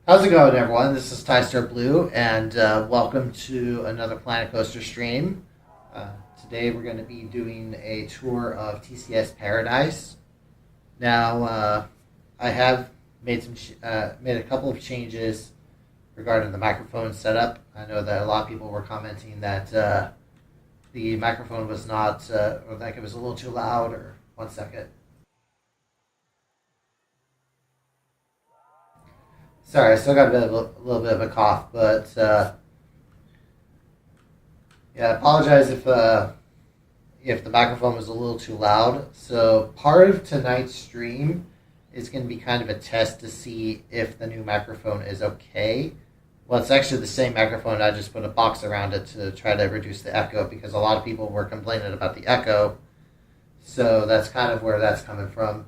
How's it going, everyone? This is Tystar Blue, and welcome to another Planet Coaster stream. Today, we're going to be doing a tour of TCS Paradise. Now, I have made made a couple of changes regarding the microphone setup. I know that a lot of people were commenting that the microphone was not, or like it was a little too loud. Or 1 second. Sorry, I still got a little bit of a cough, but yeah, I apologize if the microphone was a little too loud. So part of tonight's stream is going to be kind of a test to see if the new microphone is okay. Well, it's actually the same microphone. I just put a box around it to try to reduce the echo because a lot of people were complaining about the echo. So that's kind of where that's coming from.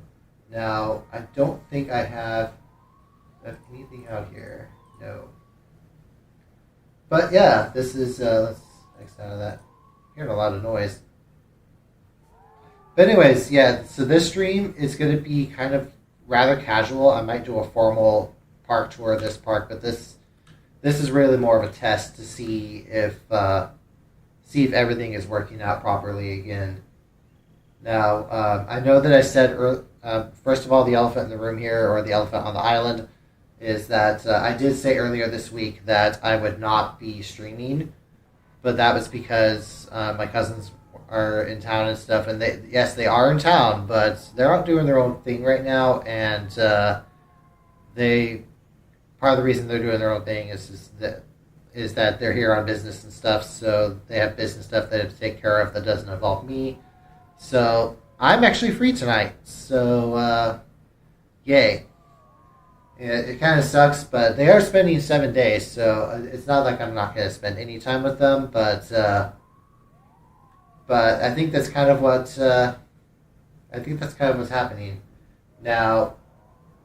Now, I don't think I have anything out here. No. But yeah, this is, let's X out of that. I'm hearing a lot of noise. But anyways, yeah, so this stream is going to be kind of rather casual. I might do a formal park tour of this park, but this is really more of a test to see if everything is working out properly again. Now, I know that I said, first of all, the elephant in the room here, or the elephant on the island, is that I did say earlier this week that I would not be streaming, but that was because my cousins are in town and stuff, and they are in town, but they're out doing their own thing right now, and part of the reason they're doing their own thing is that they're here on business and stuff, so they have business stuff they have to take care of that doesn't involve me. So I'm actually free tonight, so yay. It kind of sucks, but they are spending 7 days, so it's not like I'm not going to spend any time with them. But I think that's kind of what's happening now.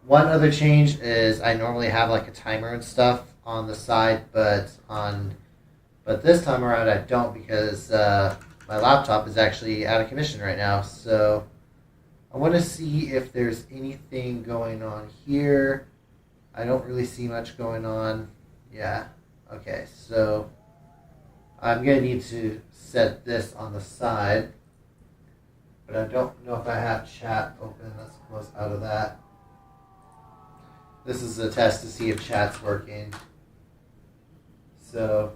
One other change is I normally have like a timer and stuff on the side, but this time around I don't because my laptop is actually out of commission right now. So I want to see if there's anything going on here. I don't really see much going on. Yeah. Okay, so I'm going to need to set this on the side. But I don't know if I have chat open. Let's close out of that. This is a test to see if chat's working. So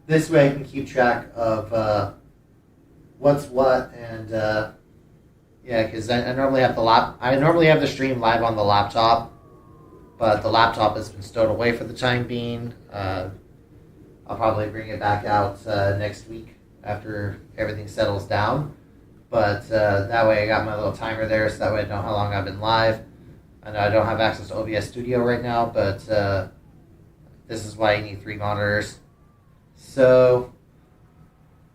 this way I can keep track of what's what and yeah, because I normally have the stream live on the laptop, but the laptop has been stowed away for the time being. I'll probably bring it back out next week after everything settles down. But that way I got my little timer there, so that way I know how long I've been live. I know I don't have access to OBS Studio right now, but this is why you need 3 monitors. So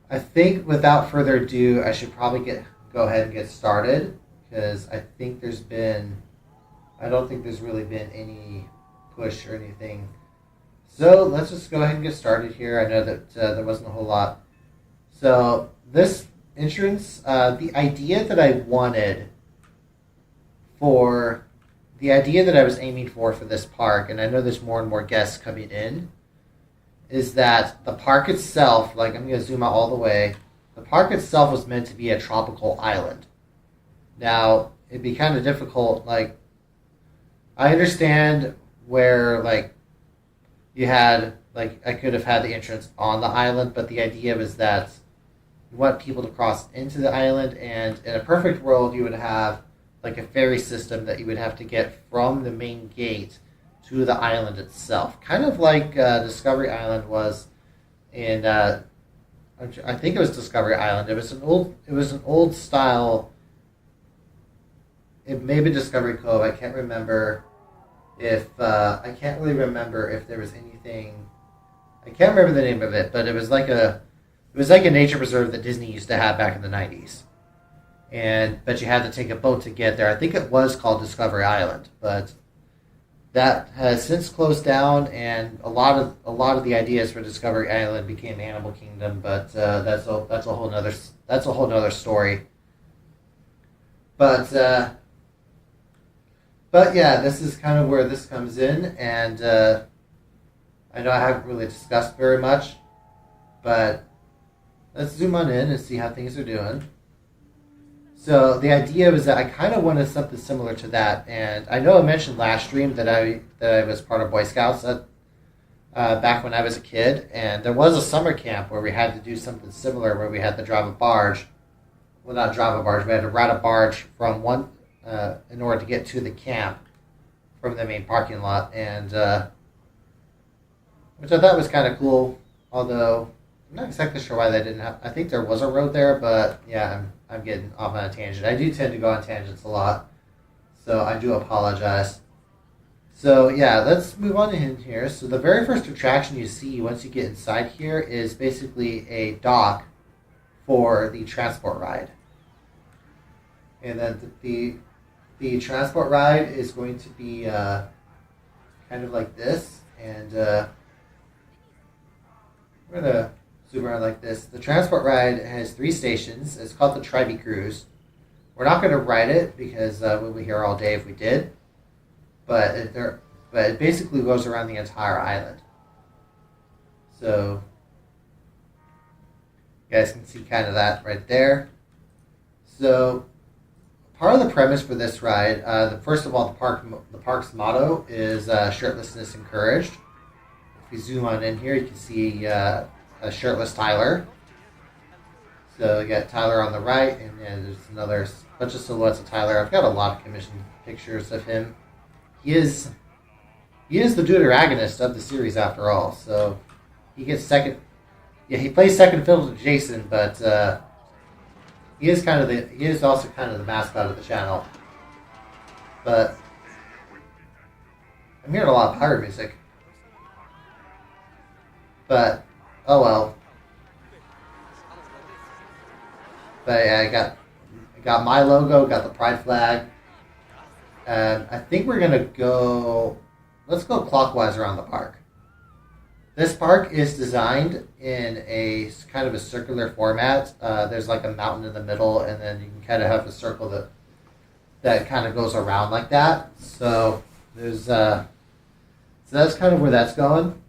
I think without further ado, I should probably go ahead and get started because I don't think there's really been any push or anything. So let's just go ahead and get started here. I know that there wasn't a whole lot. So this entrance, the idea that I was aiming for this park, and I know there's more and more guests coming in, is that the park itself, like I'm going to zoom out all the way, the park itself was meant to be a tropical island. Now, it'd be kind of difficult, like, I understand where, like, you had, like, I could have had the entrance on the island, but the idea was that you want people to cross into the island, and in a perfect world, you would have, like, a ferry system that you would have to get from the main gate to the island itself. Kind of like Discovery Island was in... I think it was Discovery Island. It was an old style. It may be Discovery Cove. I can't remember if I can't really remember if there was anything. I can't remember the name of it, but it was like a nature preserve that Disney used to have back in the 90s. But you had to take a boat to get there. I think it was called Discovery Island, but that has since closed down, and a lot of the ideas for Discovery Island became Animal Kingdom, but that's a whole nother story. But But yeah, this is kind of where this comes in, and I know I haven't really discussed very much, but let's zoom on in and see how things are doing. So the idea was that I kind of wanted something similar to that, and I know I mentioned last stream that I was part of Boy Scouts back when I was a kid, and there was a summer camp where we had to do something similar, where we had to drive a barge. Well, not drive a barge, we had to ride a barge from one in order to get to the camp from the main parking lot, and which I thought was kind of cool. Although I'm not exactly sure why they didn't have. I think there was a road there, but yeah, I'm getting off on a tangent. I do tend to go on tangents a lot, so I do apologize. So yeah, let's move on in here. So the very first attraction you see once you get inside here is basically a dock for the transport ride. And then the transport ride is going to be kind of like this. And we're going to zoom around like this. The transport ride has 3 stations. It's called the Tribe Cruise. We're not going to ride it because we'll be here all day if we did. But it basically goes around the entire island. So you guys can see kind of that right there. So part of the premise for this ride, first of all, the park's motto is shirtlessness encouraged. If you zoom on in here, you can see a shirtless Tyler. So you got Tyler on the right, and then there's another bunch of silhouettes of Tyler. I've got a lot of commissioned pictures of him. He is the deuteragonist of the series after all, so he gets second. Yeah, he plays second fiddle to Jason, but he is also kind of the mascot of the channel. But I'm hearing a lot of pirate music. But oh well. But yeah, I got my logo, got the pride flag. I think we're gonna go. Let's go clockwise around the park. This park is designed in a kind of a circular format. There's like a mountain in the middle, and then you can kind of have a circle that kind of goes around like that. So there's so that's kind of where that's going.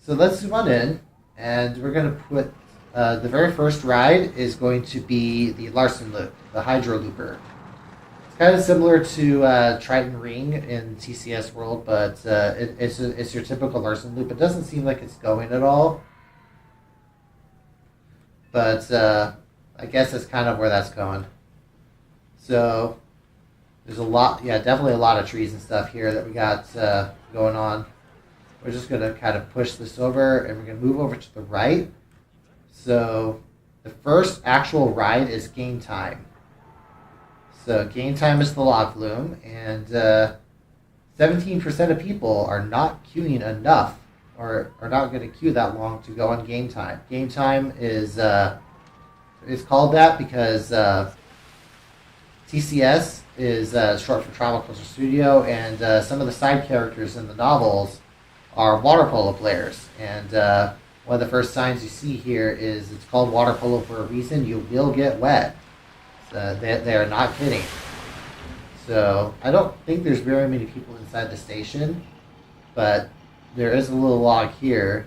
So let's zoom on in, and we're gonna put the very first ride is going to be the Larson Loop, the Hydro Looper. Kind of similar to Triton Ring in TCS World, but it's your typical Larson loop. It doesn't seem like it's going at all, but I guess that's kind of where that's going. So there's definitely a lot of trees and stuff here that we got going on. We're just going to kind of push this over, and we're going to move over to the right. So the first actual ride is Game Time. So Game Time is the log flume, and 17% of people are not queuing enough, or are not going to queue that long to go on Game Time. Game Time is it's called that because TCS is short for Travel Culture Studio, and some of the side characters in the novels are water polo players. And one of the first signs you see here is it's called water polo for a reason. You will get wet. They are not kidding. So I don't think there's very many people inside the station, but there is a little log here.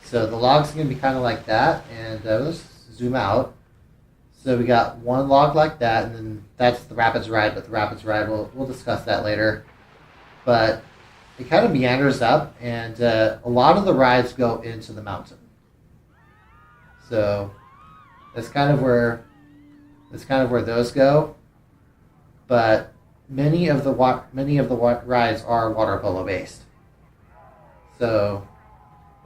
So the log's going to be kind of like that, and let's zoom out. So we got one log like that, and then that's the Rapids ride, but the Rapids ride, we'll discuss that later. But it kind of meanders up, and a lot of the rides go into the mountain. So that's kind of where those go, but many of the rides are water polo based. So,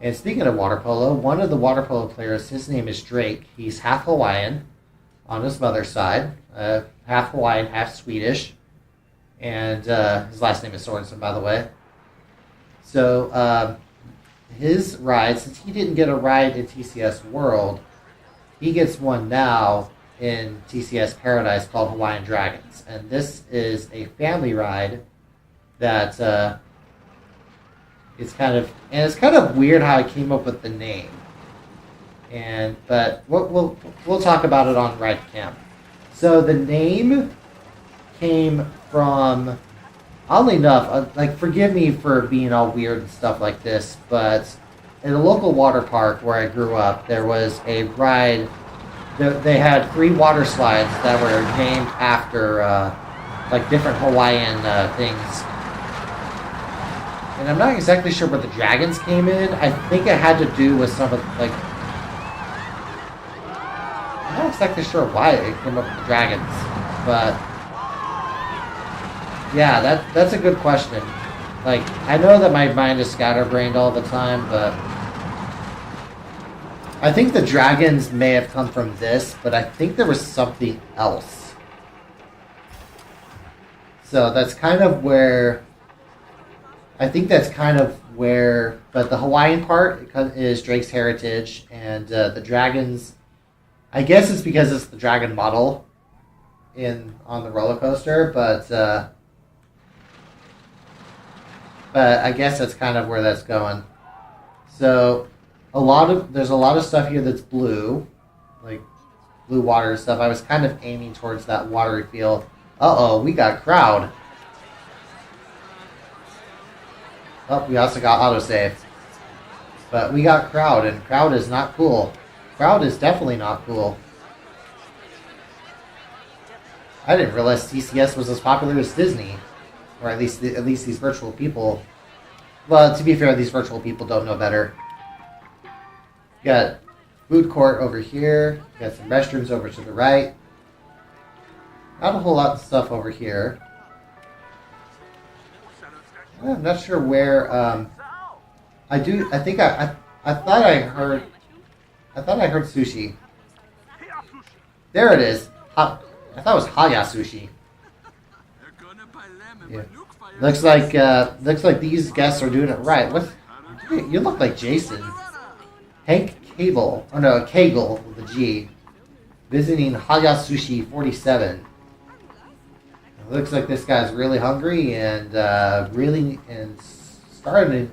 and speaking of water polo, one of the water polo players, his name is Drake. He's half Hawaiian on his mother's side, half Hawaiian, half Swedish, and his last name is Sorensen, by the way. So his ride, since he didn't get a ride in TCS World, he gets one now in TCS Paradise called Hawaiian Dragons, and this is a family ride that it's kind of weird how I came up with the name, but we'll talk about it on Ride Camp. So the name came from, oddly enough, like, forgive me for being all weird and stuff like this, but in a local water park where I grew up, there was a ride. They had 3 water slides that were named after like different Hawaiian things. And I'm not exactly sure where the dragons came in. I think it had to do with some of, like, I'm not exactly sure why it came up with the dragons, but yeah, that's a good question. Like, I know that my mind is scatterbrained all the time, but I think the dragons may have come from this, but I think there was something else. So that's kind of where, but the Hawaiian part is Drake's heritage, and the dragons, I guess it's because it's the dragon model on the roller coaster, but I guess that's kind of where that's going. So there's a lot of stuff here that's blue, like blue water stuff. I was kind of aiming towards that watery feel. Uh-oh, we got crowd. Oh, we also got autosave. But we got crowd, and crowd is not cool. Crowd is definitely not cool. I didn't realize TCS was as popular as Disney. Or at least these virtual people. Well, to be fair, these virtual people don't know better. Got food court over here. Got some restrooms over to the right. Not a whole lot of stuff over here. I'm not sure where. I thought I heard sushi. There it is. I thought it was Haya sushi. Yeah. Looks like these guests are doing it right. What? You look like Jason. Hank Cable. Oh no, Kegel with a G. Visiting Haya Sushi 47. It looks like this guy's really hungry and starting to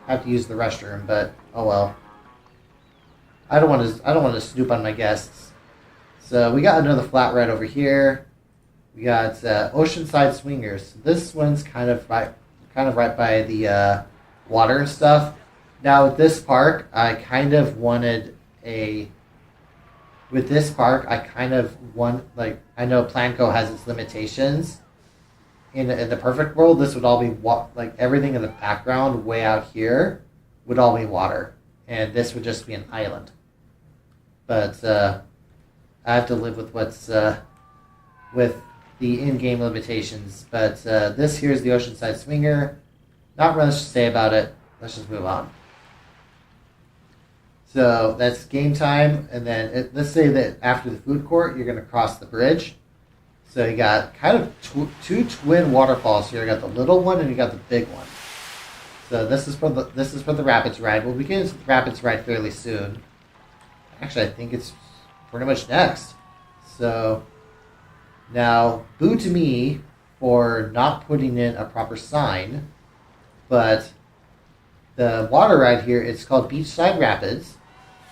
have to use the restroom, but oh well. I don't want to snoop on my guests. So we got another flat ride over here. We got Oceanside Swingers. This one's kind of right by the water and stuff. Now with this park, I kind of want, like, I know Planco has its limitations. In the perfect world, this would all be like everything in the background way out here would all be water, and this would just be an island. But I have to live with with the in-game limitations. But this here is the Oceanside Swinger. Not much to say about it. Let's just move on. So that's game time, and then let's say that after the food court, you're going to cross the bridge. So you got kind of two twin waterfalls here. You got the little one and you got the big one. So this is for the Rapids ride. We'll begin with the Rapids ride fairly soon. Actually, I think it's pretty much next. So now, boo to me for not putting in a proper sign, but the water ride here, it's called Beachside Rapids,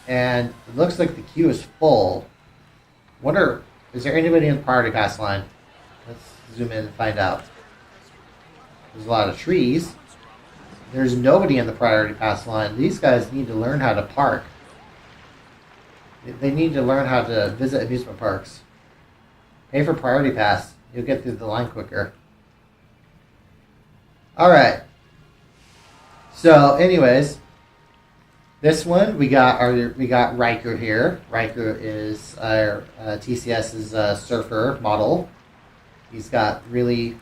and it looks like the queue is full. Is there anybody in the priority pass line? Let's zoom in and find out. There's a lot of trees. There's nobody in the priority pass line. These guys need to learn how to park. They need to learn how to visit amusement parks. Pay for priority pass. You'll get through the line quicker. Alright. So, anyways, this one we got Riker here. Riker is our TCS's surfer model. He's got really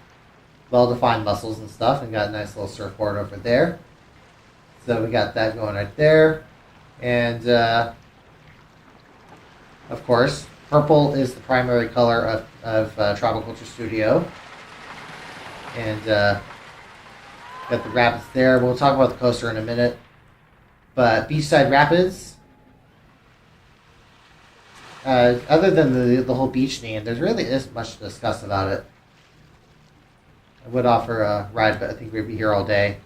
well-defined muscles and stuff, and got a nice little surfboard over there. So we got that going right there, and of course, purple is the primary color of Tribal Culture Studio, and got the rapids there. We'll talk about the coaster in a minute. But Beachside Rapids, other than the whole beach name, there really isn't much to discuss about it. I would offer a ride, but I think we'd be here all day.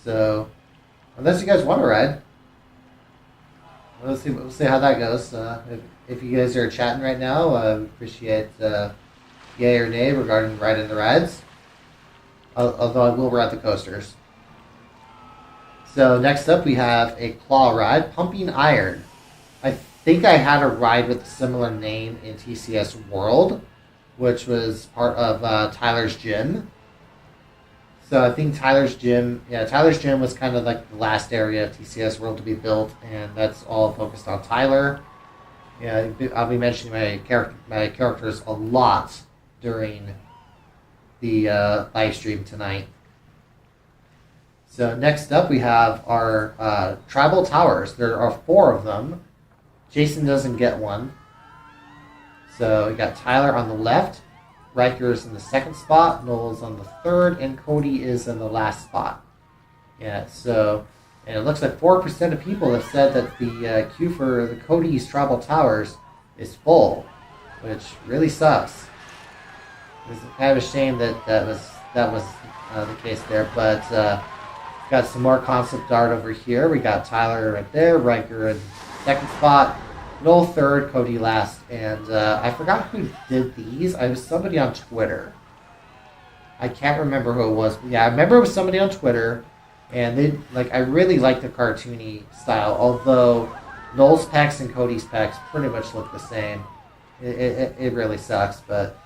So, unless you guys want to ride, we'll see how that goes. If you guys are chatting right now, I appreciate Yay or nay regarding riding the rides. Although I will ride the coasters. So next up we have a claw ride, Pumping Iron. I think I had a ride with a similar name in TCS World, which was part of Tyler's Gym. So I think Tyler's Gym was kind of like the last area of TCS World to be built, and that's all focused on Tyler. Yeah, I'll be mentioning my characters a lot during the live stream tonight. So next up we have our tribal towers. There are 4 of them. Jason doesn't get one. So we got Tyler on the left, Riker is in the 2nd spot, Noel is on the 3rd, and Cody is in the last spot. Yeah, so, and it looks like 4% of people have said that the queue for the Cody's tribal towers is full, which really sucks. It's kind of a shame that that was the case there, but got some more concept art over here. We got Tyler right there, Riker in 2nd spot, Noel 3rd, Cody last, and I forgot who did these. It was somebody on Twitter. I can't remember who it was. But yeah, I remember it was somebody on Twitter, and I really like the cartoony style, although Noel's pecs and Cody's pecs pretty much look the same. It really sucks, but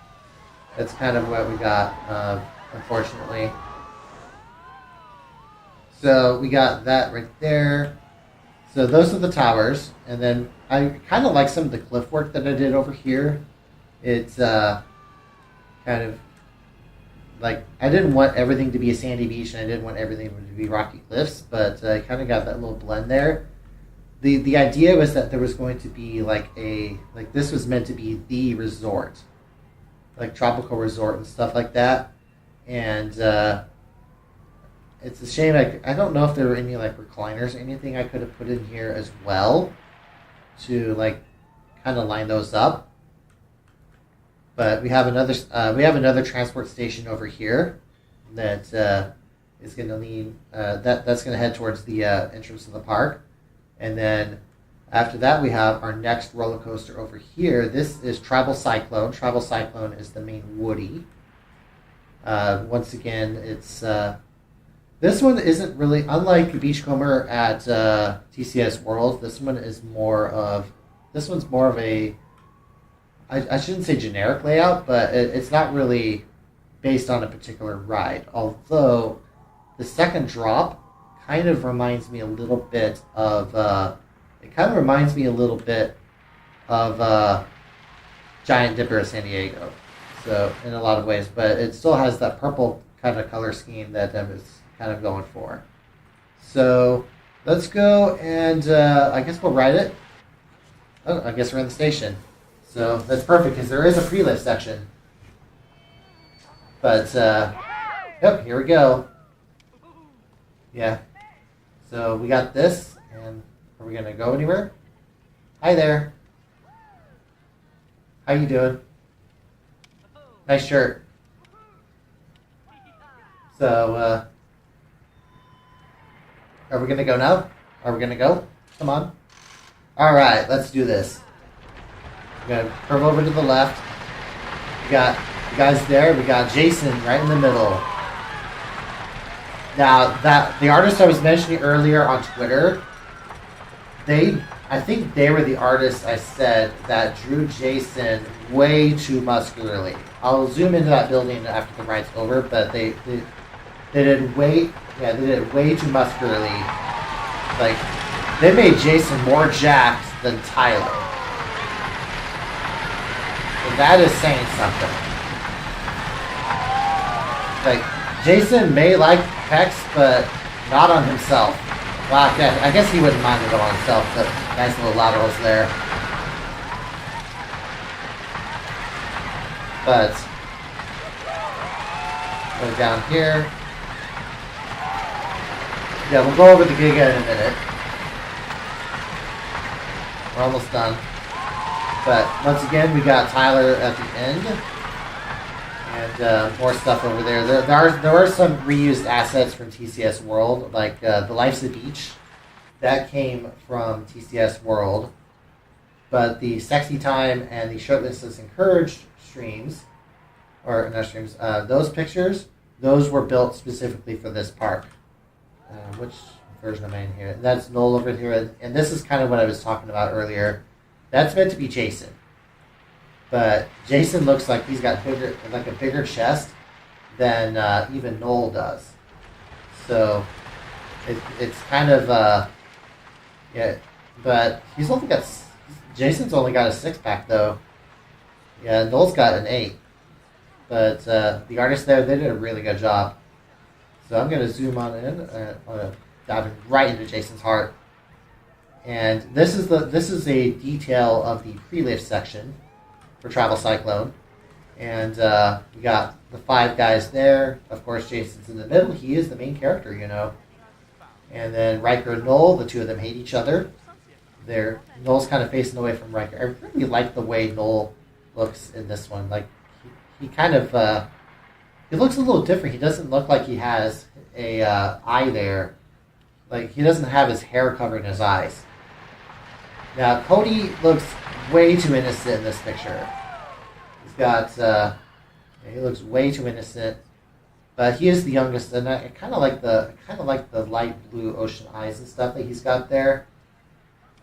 that's kind of what we got, unfortunately. So we got that right there. So those are the towers, and then I kind of like some of the cliff work that I did over here. It's kind of like I didn't want everything to be a sandy beach, and I didn't want everything to be rocky cliffs, but I kind of got that little blend there. The idea was that there was going to be this was meant to be the resort, like tropical resort and stuff like that, and it's a shame. I don't know if there were any recliners or anything I could have put in here as well to kind of line those up. But we have another transport station over here that is going to lead that's going to head towards the entrance of the park, and then after that we have our next roller coaster over here. This is Tribal Cyclone. Tribal Cyclone is the main Woody. Once again, it's this one isn't really, unlike Beachcomber at TCS World, this one's more of a, I shouldn't say generic layout, but it's not really based on a particular ride. Although the second drop kind of reminds me a little bit of, Giant Dipper of San Diego. So in a lot of ways, but it still has that purple kind of color scheme that is kind of going for. So let's go, and I guess we'll ride it. Oh, I guess we're in the station. So that's perfect because there is a pre-lift section. But yep, here we go. Yeah. So we got this, and are we gonna go anywhere? Hi there. How you doing? Nice shirt. So are we going to go now? Are we going to go? Come on. All right, let's do this. We're going to curve over to the left. We got you guys there. We got Jason right in the middle. Now, the artist I was mentioning earlier on Twitter, I think they were the artists I said that drew Jason way too muscularly. I'll zoom into that building after the ride's over, but they did it way too muscularly. They made Jason more jacked than Tyler. So that is saying something. Jason may like pecs, but not on himself. Well, I guess he wouldn't mind it on himself, but nice little laterals there. But go down here. Yeah, we'll go over the Giga in a minute. We're almost done. But once again, we got Tyler at the end. And more stuff over there. There are some reused assets from TCS World, like the Life's a Beach. That came from TCS World. But the Sexy Time and the Shirtlessness Encouraged streams or no streams. Those pictures, those were built specifically for this park. Which version am I in here? That's Noel over here, and this is kind of what I was talking about earlier. That's meant to be Jason, but Jason looks like he's got a bigger chest than even Noel does. So it's kind of yeah, but Jason's only got a 6-pack though. Yeah, Noel's got an 8, but the artists there, they did a really good job. So I'm going to zoom on in. I'm going to dive right into Jason's heart. And this is a detail of the pre-lift section for Travel Cyclone. And we got the 5 guys there. Of course, Jason's in the middle. He is the main character, you know. And then Riker and Noel, the two of them hate each other. Noel's kind of facing away from Riker. I really like the way Noel looks in this one. Like he kind of he looks a little different. He doesn't look like he has a eye there. Like he doesn't have his hair covering his eyes. Now Cody looks way too innocent in this picture. He's got he looks way too innocent, but he is the youngest, and I kind of like the light blue ocean eyes and stuff that he's got there.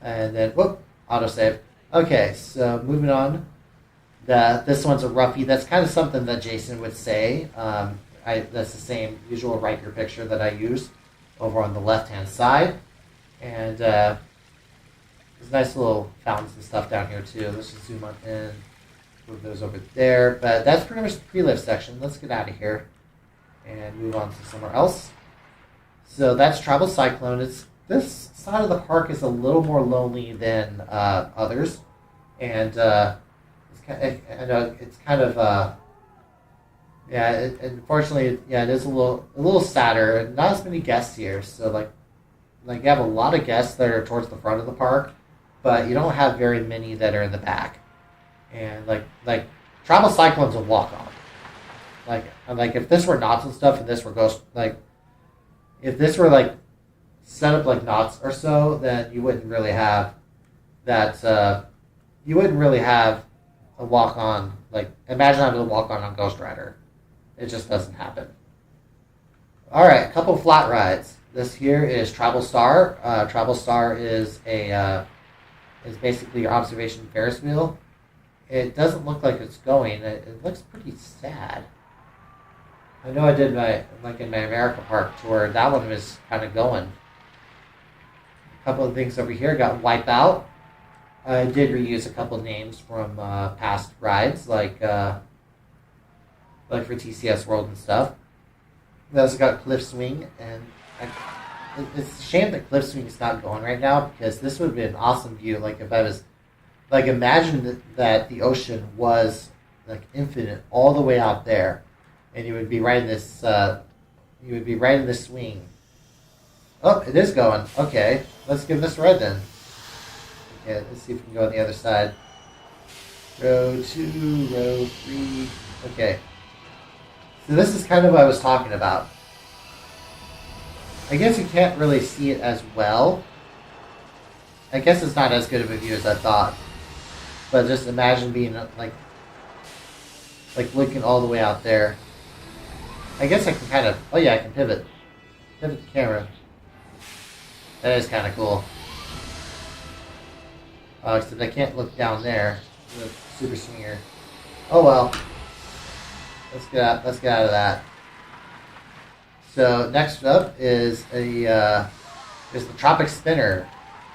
And then whoop, autosave. Okay, so moving on. This one's a roughie. That's kind of something that Jason would say. That's the same usual Riker picture that I used over on the left-hand side. And there's nice little fountains and stuff down here too. Let's just zoom on in, move those over there. But that's pretty much the pre-lift section. Let's get out of here and move on to somewhere else. So that's Travel Cyclone. This side of the park is a little more lonely than others. And I know it's kind of unfortunately, it is a little sadder, and not as many guests here. So like you have a lot of guests that are towards the front of the park, but you don't have very many that are in the back. And like Travel Cyclone's a walk on. Like if this were Knots and stuff, and this were Ghost, like if this were like set up like Knots or so, then you wouldn't really have that. You wouldn't really have a walk on. Like imagine having a walk on Ghost Rider. It just doesn't happen. All right, a couple flat rides. This here is Travel Star. Travel Star is is basically your observation Ferris wheel. It doesn't look like it's going. It looks pretty sad. I know I did in my America Park tour. That one was kind of going. A couple of things over here. Got Wipeout. I did reuse a couple names from past rides, like for TCS World and stuff. We also got Cliff Swing, and it's a shame that Cliff Swing is not going right now, because this would be an awesome view. Like if I was, like imagine that the ocean was like infinite all the way out there, and you would be right in this. You would be right in this swing. Oh, it is going. Okay, let's give this a ride then. Okay, let's see if we can go on the other side. Row 2, row 3. Okay. So this is kind of what I was talking about. I guess you can't really see it as well. I guess it's not as good of a view as I thought. But just imagine being like looking all the way out there. I guess I can kind of... Oh yeah, I can pivot. Pivot the camera. That is kind of cool. Except I can't look down there. The super swinger. Oh well. Let's get out of that. So next up is the Tropic Spinner.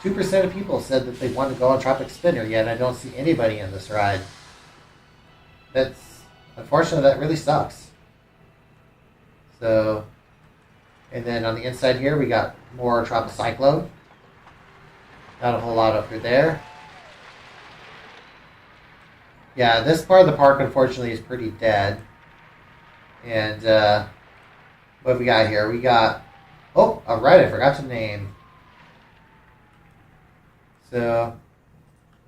2% of people said that they want to go on Tropic Spinner, yet I don't see anybody in this ride. That's unfortunately, that really sucks. So, and then on the inside here we got more Tropical Cyclone. Not a whole lot up through there. Yeah, this part of the park, unfortunately, is pretty dead. And what have we got here? We got... Oh, alright, I forgot to name. So,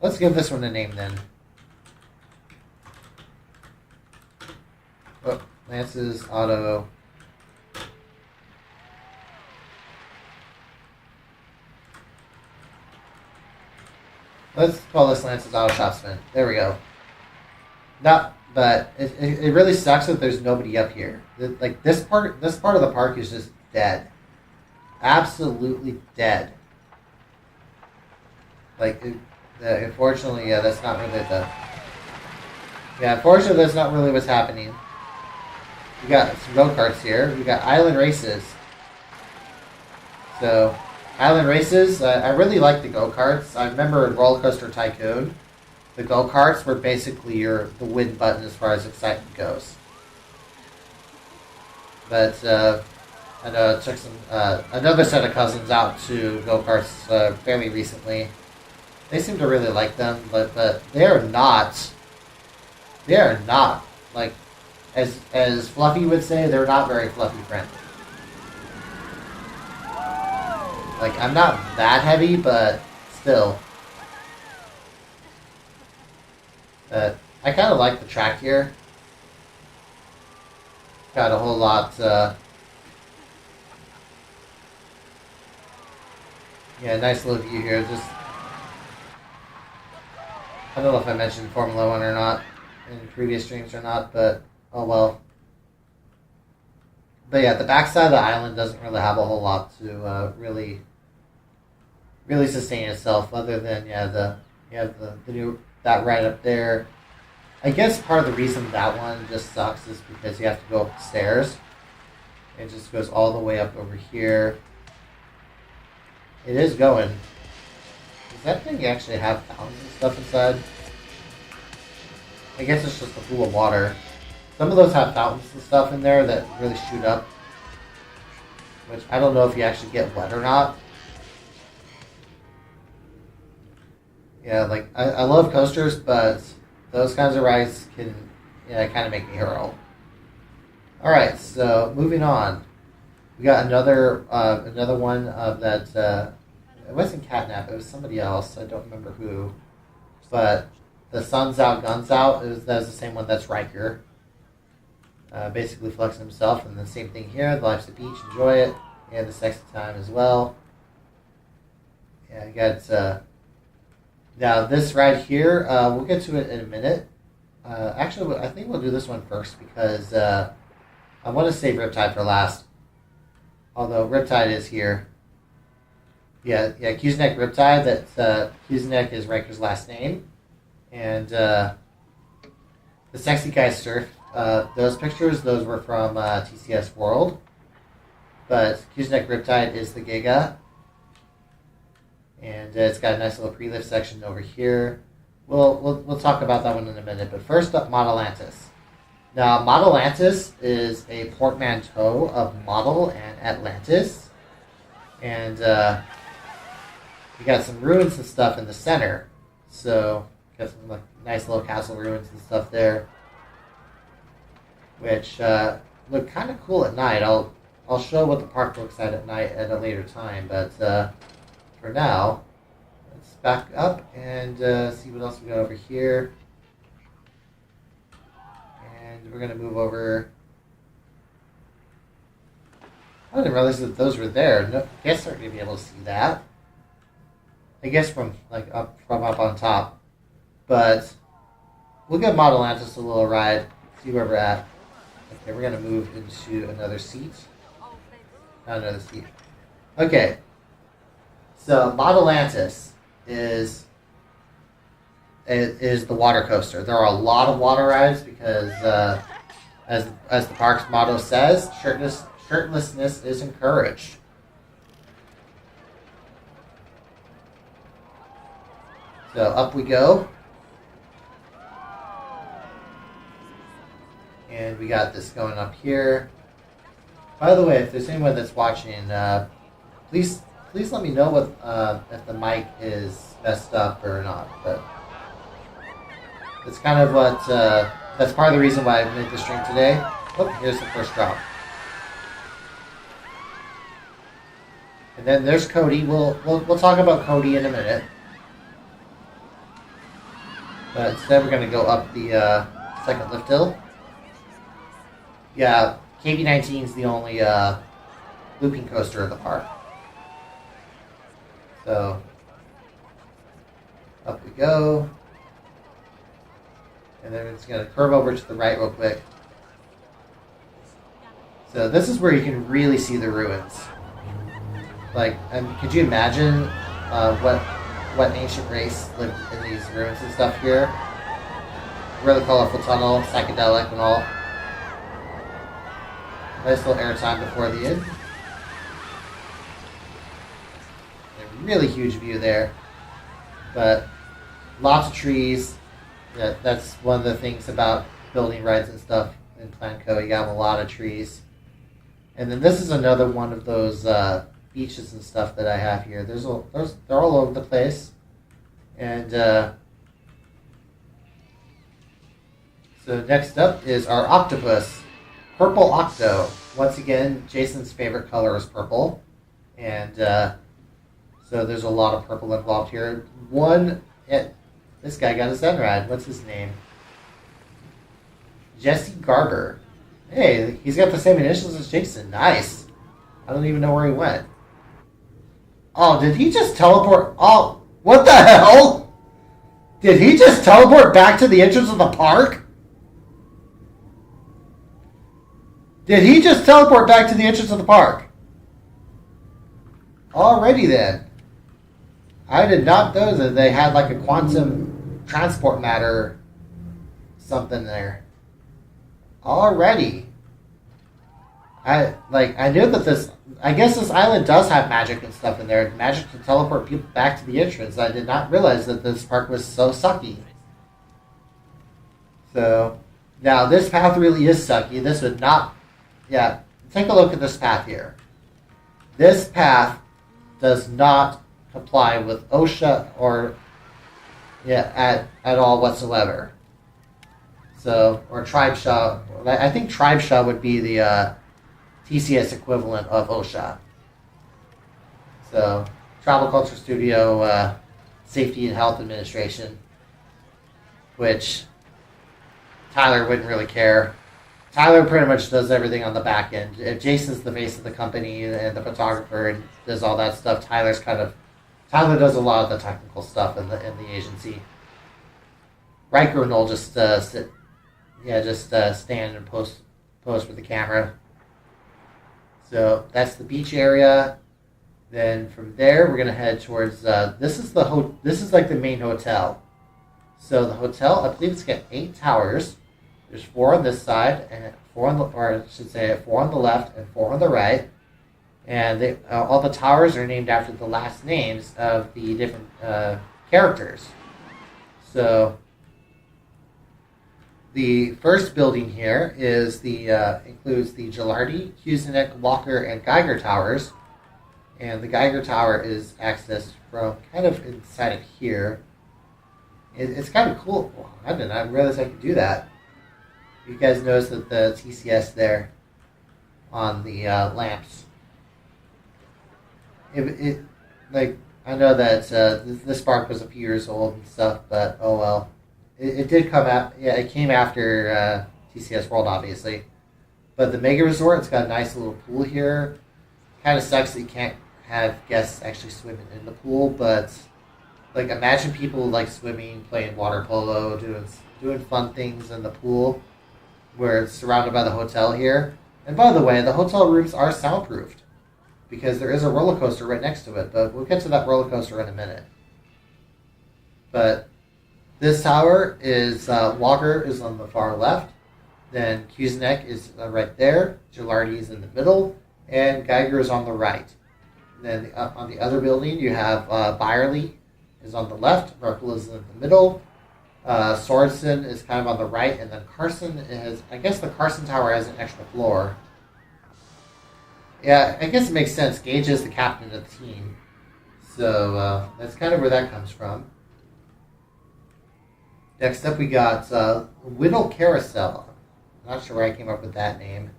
let's give this one a name then. Oh, Lance's Auto... Let's call this Lance's Auto Shop Spin. There we go. Not But it really sucks that there's nobody up here. Like this part of the park is just dead, absolutely dead. Like, unfortunately, yeah, that's not really the. Yeah, unfortunately, that's not really what's happening. We got some go karts here. We got island races. So, island races. I really like the go karts. I remember in Roller Coaster Tycoon, the go karts were basically the win button as far as excitement goes. But I know I took another set of cousins out to go karts fairly recently. They seem to really like them, but they are not. They are not like as Fluffy would say. They're not very Fluffy friendly. Like, I'm not that heavy, but still. I kind of like the track here. Got a whole lot. Yeah, nice little view here. Just I don't know if I mentioned Formula One or not in previous streams or not, but oh well. But yeah, the backside of the island doesn't really have a whole lot to really sustain itself, other than you have the new that right up there. I guess part of the reason that one just sucks is because you have to go up the stairs. It just goes all the way up over here. It is going. Does that thing actually have fountains and stuff inside? I guess it's just a pool of water. Some of those have fountains and stuff in there that really shoot up. Which I don't know if you actually get wet or not. Yeah, like, I love coasters, but those kinds of rides can kind of make me hurl. Alright, so moving on. We got another one of that. It wasn't Catnap, it was somebody else. I don't remember who. But the Sun's Out, Guns Out, that was the same one that's Riker. Basically flexing himself. And the same thing here. The Life's a Beach, enjoy it. And the Sexy Time as well. Yeah, you got. Now, this ride here, we'll get to it in a minute. Actually, I think we'll do this one first because I want to save Riptide for last. Although Riptide is here. Yeah, Cuseneck Riptide. That Cuseneck is Riker's last name. And the Sexy Guy Surf, those pictures, those were from TCS World. But Cuseneck Riptide is the Giga. And it's got a nice little pre-lift section over here. We'll talk about that one in a minute. But first up, Modelantis. Now, Modelantis is a portmanteau of model and Atlantis. And you got some ruins and stuff in the center. So, got some like nice little castle ruins and stuff there. Which look kind of cool at night. I'll show what the park looks like at night at a later time. But for now, let's back up and see what else we got over here. And we're going to move over. I didn't realize that those were there. No, guests aren't going to be able to see that. I guess from up on top. But we'll give Modelantis a little ride, see where we're at. Okay, we're going to move into another seat. Not another seat. Okay. So Modelantis is the water coaster. There are a lot of water rides because, as the park's motto says, shirtlessness is encouraged. So up we go. And we got this going up here. By the way, if there's anyone that's watching, please let me know what if the mic is messed up or not. But it's kind of what that's part of the reason why I made the stream today. Oh, here's the first drop. And then there's Cody. We'll talk about Cody in a minute. But instead we're going to go up the second lift hill. Yeah, KB19 is the only looping coaster at the park. So, up we go. And then it's going to curve over to the right real quick. So this is where you can really see the ruins. Like, could you imagine what ancient race lived in these ruins and stuff here? Really colorful tunnel, psychedelic and all. Nice little airtime before the end. A really huge view there. But lots of trees. Yeah, that's one of the things about building rides and stuff in Planco. You got a lot of trees. And then this is another one of those beaches and stuff that I have here. They're all over the place. And so next up is our octopus. Purple Octo. Once again, Jason's favorite color is purple. And so there's a lot of purple involved here. This guy got a Zen ride. What's his name? Jesse Garber. Hey, he's got the same initials as Jason. Nice. I don't even know where he went. Oh, did he just teleport? Oh, what the hell? Did he just teleport back to the entrance of the park? Did he just teleport back to the entrance of the park? Alrighty then. I did not know that they had like a quantum transport matter something there. Alrighty. I knew that I guess this island does have magic and stuff in there. Magic to teleport people back to the entrance. I did not realize that this park was so sucky. So, now this path really is sucky. This would not... Yeah, take a look at this path here. This path does not comply with OSHA or... Yeah, at all whatsoever. So, or TribeShah. I think TribeShah would be the TCS equivalent of OSHA. So, Travel Culture Studio Safety and Health Administration, which Tyler wouldn't really care. Tyler pretty much does everything on the back end. If Jason's the face of the company and the photographer and does all that stuff, Tyler does a lot of the technical stuff in the agency. Riker and will just stand and pose with the camera. So that's the beach area. Then from there, we're gonna head towards. This is like the main hotel. So the hotel, I believe it's got 8 towers. There's 4 on this side, and 4 on the left and 4 on the right. And all the towers are named after the last names of the different characters. So the first building here is includes the Gilardi, Cusinek, Walker, and Geiger towers. And the Geiger tower is accessed from kind of inside of here. It's kind of cool. Oh, I did not realize I could do that. You guys notice that the TCS there on the lamps. I know that this park was a few years old and stuff, but oh well. It did come out. Yeah, it came after TCS World, obviously. But the Mega Resort, it's got a nice little pool here. Kind of sucks that you can't have guests actually swimming in the pool, but like imagine people like swimming, playing water polo, doing fun things in the pool, where it's surrounded by the hotel here. And by the way, the hotel rooms are soundproofed because there is a roller coaster right next to it, but we'll get to that roller coaster in a minute. But this tower is, Walker is on the far left, then Cusinek is right there, Gilardi is in the middle, and Geiger is on the right. And then on the other building, you have Byerly is on the left, Merkel is in the middle, Sorensen is kind of on the right, and then Carson I guess the Carson Tower has an extra floor. Yeah, I guess it makes sense. Gage is the captain of the team. So that's kind of where that comes from. Next up we got Whittle Carousel. I'm not sure where I came up with that name.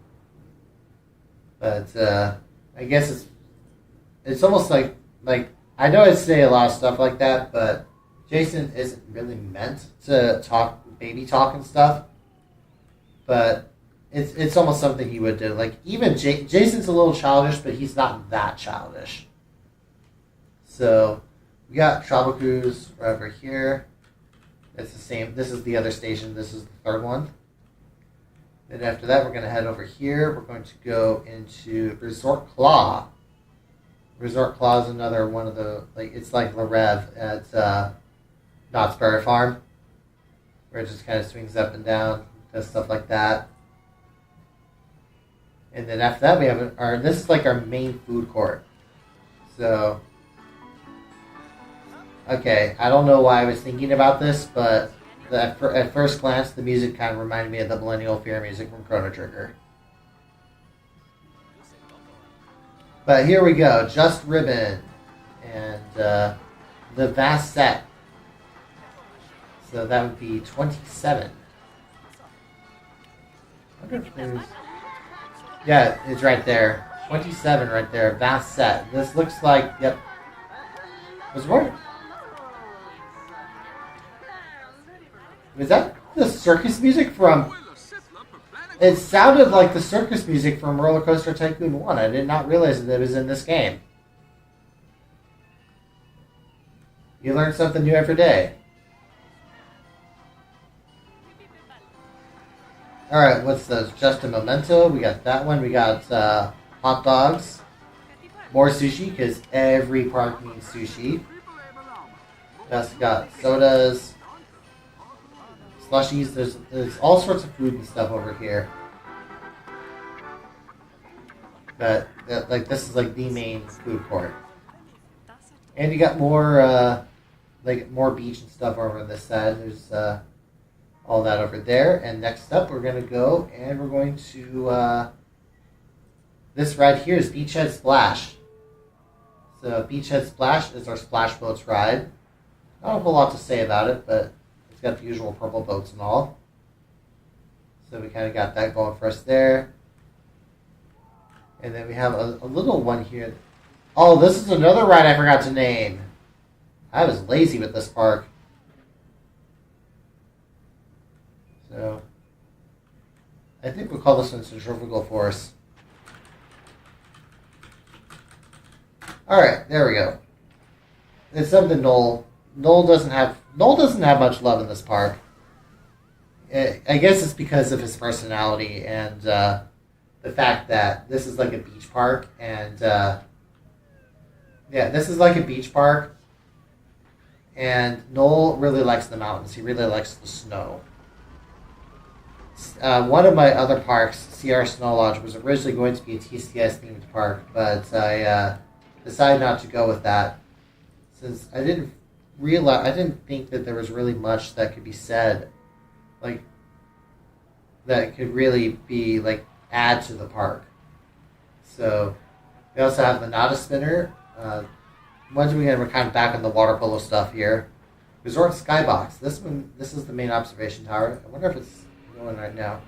But I guess it's almost like I know I say a lot of stuff like that, but Jason isn't really meant to talk baby talk and stuff. But it's almost something he would do. Like even Jason's a little childish, but he's not that childish. So we got Travel Cruise right over here. It's the same. This is the other station. This is the third one. Then after that, we're going to head over here. We're going to go into Resort Claw. Resort Claw is another one of the, like, it's like La Rev at Knott's Berry Farm, where it just kind of swings up and down, does stuff like that. And then after that, we have this is like our main food court. So, okay, I don't know why I was thinking about this, but at first glance, the music kind of reminded me of the Millennial Fear music from Chrono Trigger. But here we go, Just Ribbon, and the Vast Set. So that would be 27. I wonder if there's... Yeah, it's right there. 27 right there, Vast Set. This looks like, yep. Was that the circus music from... It sounded like the circus music from Roller Coaster Tycoon 1. I did not realize that it was in this game. You learn something new every day. Alright, what's those? Just a Memento. We got that one. We got hot dogs. More sushi, because every park needs sushi. We also got sodas. Slushies, there's all sorts of food and stuff over here. But like this is like the main food court. And you got more more beach and stuff over on this side. There's all that over there. And next up we're gonna go and we're going to this ride here is Beachhead Splash. So Beachhead Splash is our splash boats ride. I don't have a whole lot to say about it, but got the usual purple boats and all. So we kind of got that going for us there. And then we have a little one here. Oh, this is another ride I forgot to name. I was lazy with this park. So I think we'll call this one Centrifugal Force. Alright, there we go. It's something Noel doesn't have much love in this park. I guess it's because of his personality and the fact that this is like a beach park, and this is like a beach park, and Noel really likes the mountains. He really likes the snow. One of my other parks, CR Snow Lodge, was originally going to be a TCS themed park, but I decided not to go with that since I didn't think that there was really much that could be said, like, that could really be, like, add to the park. So, we also have the Nada Spinner. Once again, we're kind of back on the water polo stuff here. Resort Skybox. This is the main observation tower. I wonder if it's going right now.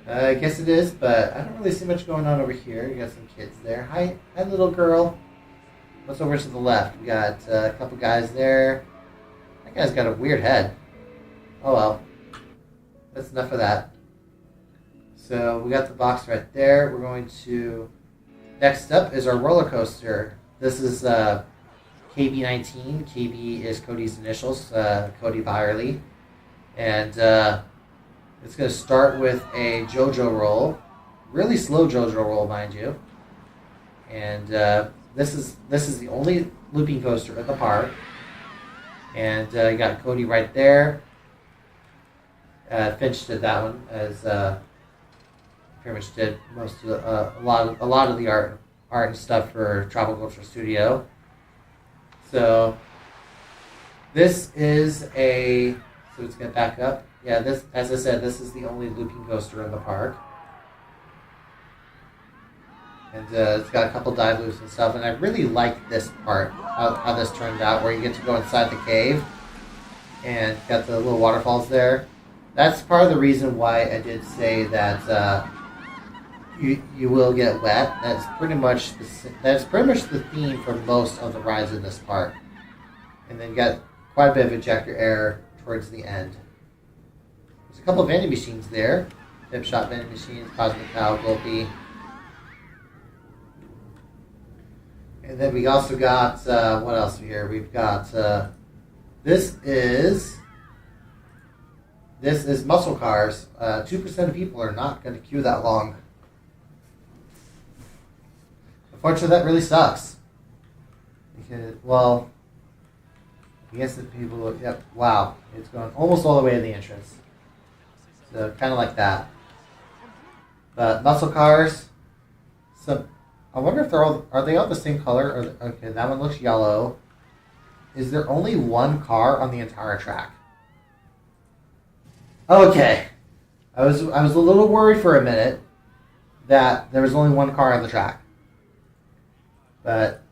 I guess it is, but I don't really see much going on over here. You got some kids there. Hi little girl. What's over to the left? We got a couple guys there. That guy's got a weird head. Oh well. That's enough of that. So we got the box right there. We're going to... Next up is our roller coaster. This is KB19. KB is Cody's initials, Cody Byerly. And it's going to start with a JoJo roll. Really slow JoJo roll, mind you. And... This is the only looping coaster at the park, and you got Cody right there. Finch did that one, as pretty much did most of the, a lot of the art and stuff for Tropical Culture Studio. So this is so it's gonna back up. Yeah, this, as I said, this is the only looping coaster in the park. And it's got a couple dive loops and stuff, and I really like this part, how this turned out, where you get to go inside the cave, and got the little waterfalls there. That's part of the reason why I did say that you will get wet. That's pretty much the theme for most of the rides in this park. And then got quite a bit of ejector air towards the end. There's a couple of vending machines there. Tip shot vending machines, Cosmic Cow, Gulpy. And then we also got, what else here? We've got This is muscle cars. 2% of people are not going to queue that long. Unfortunately, that really sucks. Because, well, I guess the people. Yep. Wow, it's going almost all the way to the entrance. So kind of like that. But muscle cars. So I wonder if are they all the same color? Okay, that one looks yellow. Is there only one car on the entire track? Okay, I was a little worried for a minute that there was only one car on the track, but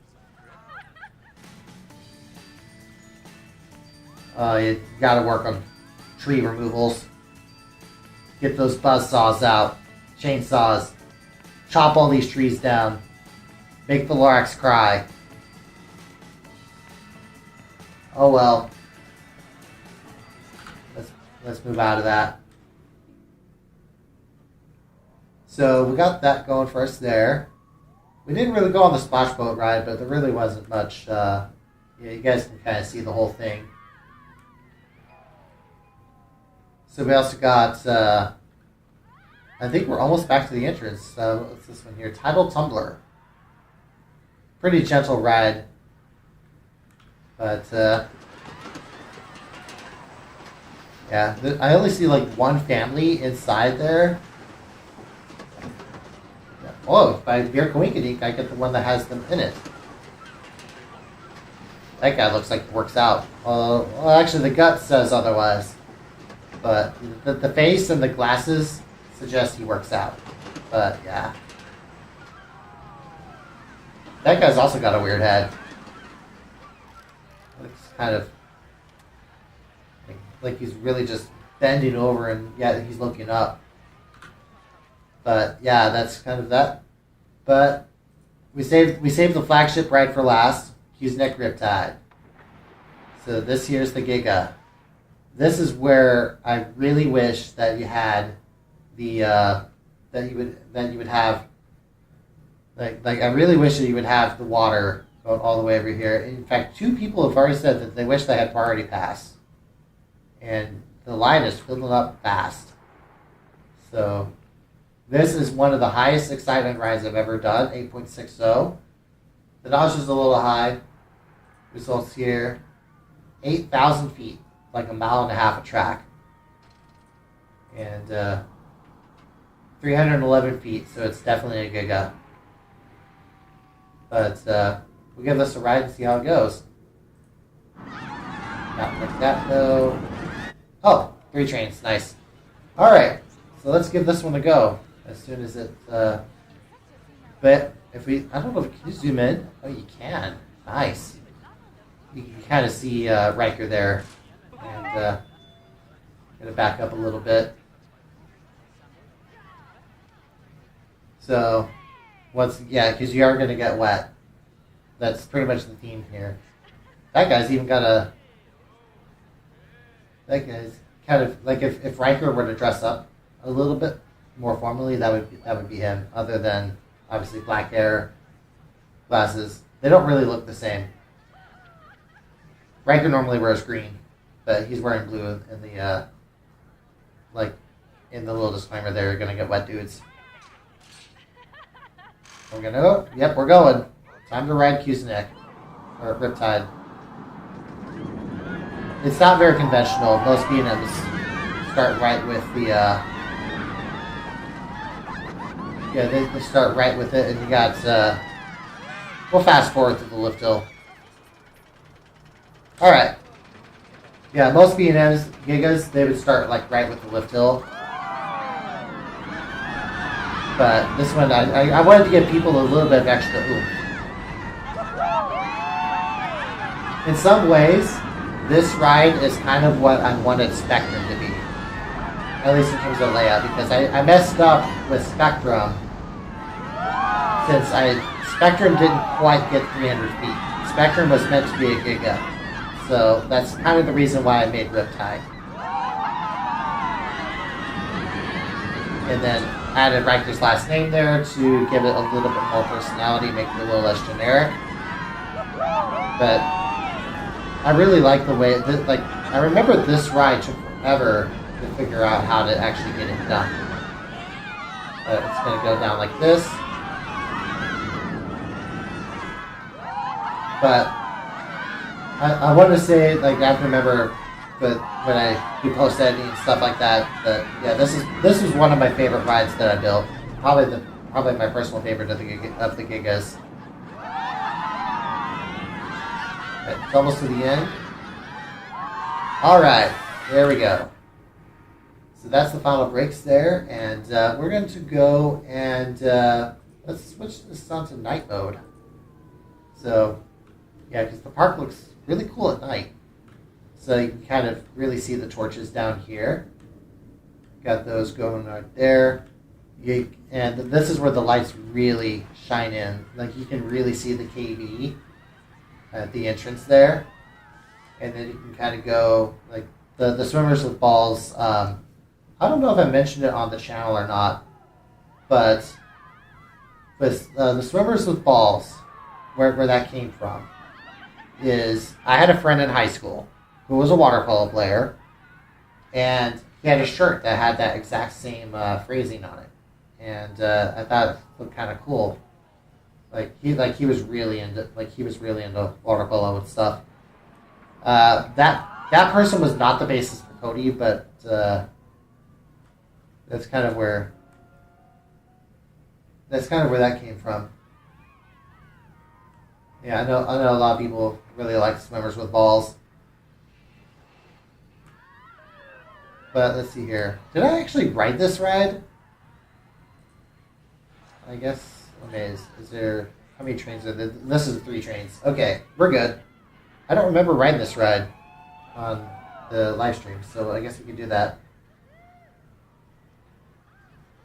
you got to work on tree removals. Get those buzz saws out, chainsaws, chop all these trees down, make the Lorax cry. Oh well. Let's move out of that. So we got that going for us there. We didn't really go on the splash boat ride, but there really wasn't much. You guys can kind of see the whole thing. So we also got, I think we're almost back to the entrance. What's this one here? Tidal Tumbler. Pretty gentle ride. But, yeah, I only see like one family inside there. Oh, by Beer Coinkydink, I get the one that has them in it. That guy looks like it works out. Well, actually, the gut says otherwise. But the face and the glasses suggest he works out. But, yeah. That guy's also got a weird head. Looks kind of like he's really just bending over and, yeah, he's looking up. But, yeah, that's kind of that. But we saved the flagship ride for last. Cusick Riptide. So this here's the Giga. This is where I really wish that you had the that you would have like I really wish that you would have the water going all the way over here. In fact, 2 people have already said that they wish they had priority pass, and the line is filling up fast. So this is one of the highest excitement rides I've ever done, 8.60. The notch is a little high. Results here, 8,000 feet, like a mile and a half of track. And 311 feet, so it's definitely a Giga. But we'll give this a ride and see how it goes. Not like that though. Oh, 3 trains, nice. Alright, so let's give this one a go. As soon as it, but if we, I don't know, can you zoom in? Oh, you can. Nice. You can kind of see Riker there. And gonna back up a little bit. So, yeah, because you are gonna get wet. That's pretty much the theme here. That guy's even got that guy's kind of, like if Riker were to dress up a little bit more formally, that would be him. Other than obviously black hair, glasses, they don't really look the same. Riker normally wears green, but he's wearing blue in the like in the little disclaimer there. You're gonna get wet, dudes. We're gonna go. Yep, we're going. Time to ride Cusick or Riptide. It's not very conventional. Most B&Ms start right with the. Yeah, they start right with it, and you got, we'll fast forward to the lift hill. Alright. Yeah, most B&Ms, Gigas, they would start, like, right with the lift hill. But this one, I wanted to give people a little bit of extra oomph. In some ways, this ride is kind of what I wanted Spectrum to be. At least in terms of layout, because I messed up with Spectrum since Spectrum didn't quite get 300 feet. Spectrum was meant to be a Giga. So that's kind of the reason why I made Riptide. And then added Riker's last name there to give it a little bit more personality, make it a little less generic. But I really like the way, like, I remember this ride took forever to figure out how to actually get it done. It's going to go down like this. But I want to say, like, I have to remember, but when I do post editing and stuff like that, that yeah, this is one of my favorite rides that I built. Probably my personal favorite of the Gigas. It's almost to the end. All right, there we go. So that's the final brakes there, and we're going to go and let's switch this on to night mode. So, yeah, because the park looks really cool at night. So you can kind of really see the torches down here. Got those going right there. And this is where the lights really shine in. Like, you can really see the KV at the entrance there. And then you can kind of go, like, the swimmers with balls. I don't know if I mentioned it on the channel or not, but the swimmers with balls, where that came from, is I had a friend in high school who was a water polo player, and he had a shirt that had that exact same phrasing on it, and I thought it looked kind of cool. He was really into water polo and stuff. That person was not the basis for Cody, but that's kind of where that came from. Yeah, I know a lot of people really like swimmers with balls. But let's see here. Did I actually ride this ride? I guess. Okay, is there, how many trains are there? This is 3 trains. Okay, we're good. I don't remember riding this ride on the live stream, so I guess we can do that.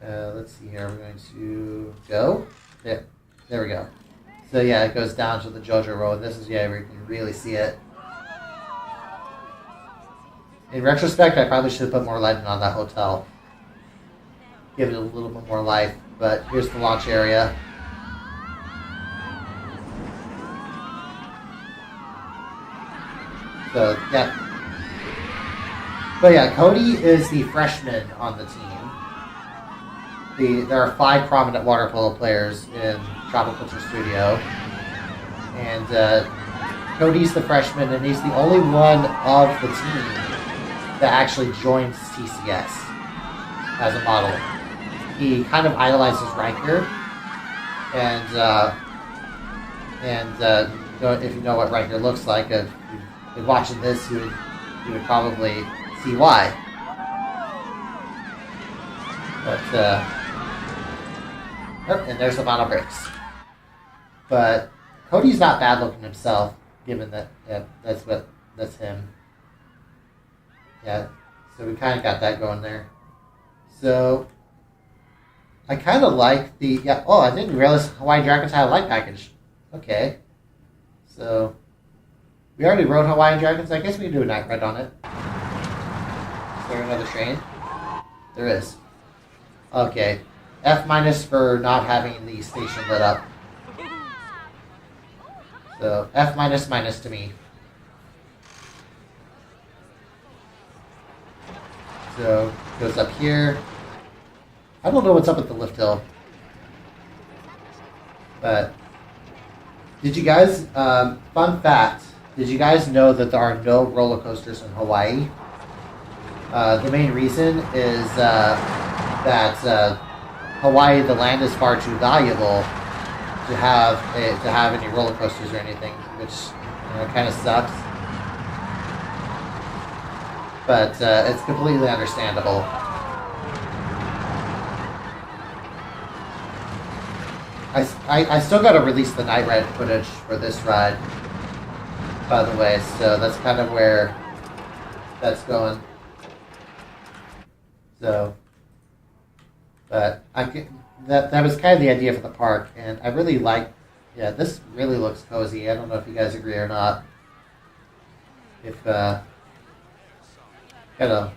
Let's see here. We're going to go. There we go. So yeah, it goes down to the JoJo Road. This is, yeah, where you can really see it. In retrospect, I probably should have put more lighting on that hotel. Give it a little bit more life. But here's the launch area. So, yeah. But yeah, Cody is the freshman on the team. There are 5 prominent water polo players in Tropical Studio. And Cody's the freshman, and he's the only one of the team that actually joins TCS as a model. He kind of idolizes Riker, and if you know what Riker looks like, if you've been watching this, you would probably see why. But and there's the final brakes. But Cody's not bad looking himself, given that that's him. Yeah, so we kind of got that going there. So I kind of like the I didn't realize Hawaii Dragons had a light package. Okay, so we already rode Hawaiian Dragons. I guess we can do a night ride on it. Is there another train? There is. Okay, F- for not having the station lit up. So F- to me. So goes up here. I don't know what's up at the lift hill, but did you guys? Fun fact: did you guys know that there are no roller coasters in Hawaii? The main reason is that Hawaii, the land, is far too valuable to have any roller coasters or anything, which kind of sucks. But it's completely understandable. I still got to release the night ride footage for this ride, by the way, so that's kind of where that's going. So, but that was kind of the idea for the park, and I really like, this really looks cozy. I don't know if you guys agree or not. If, got a,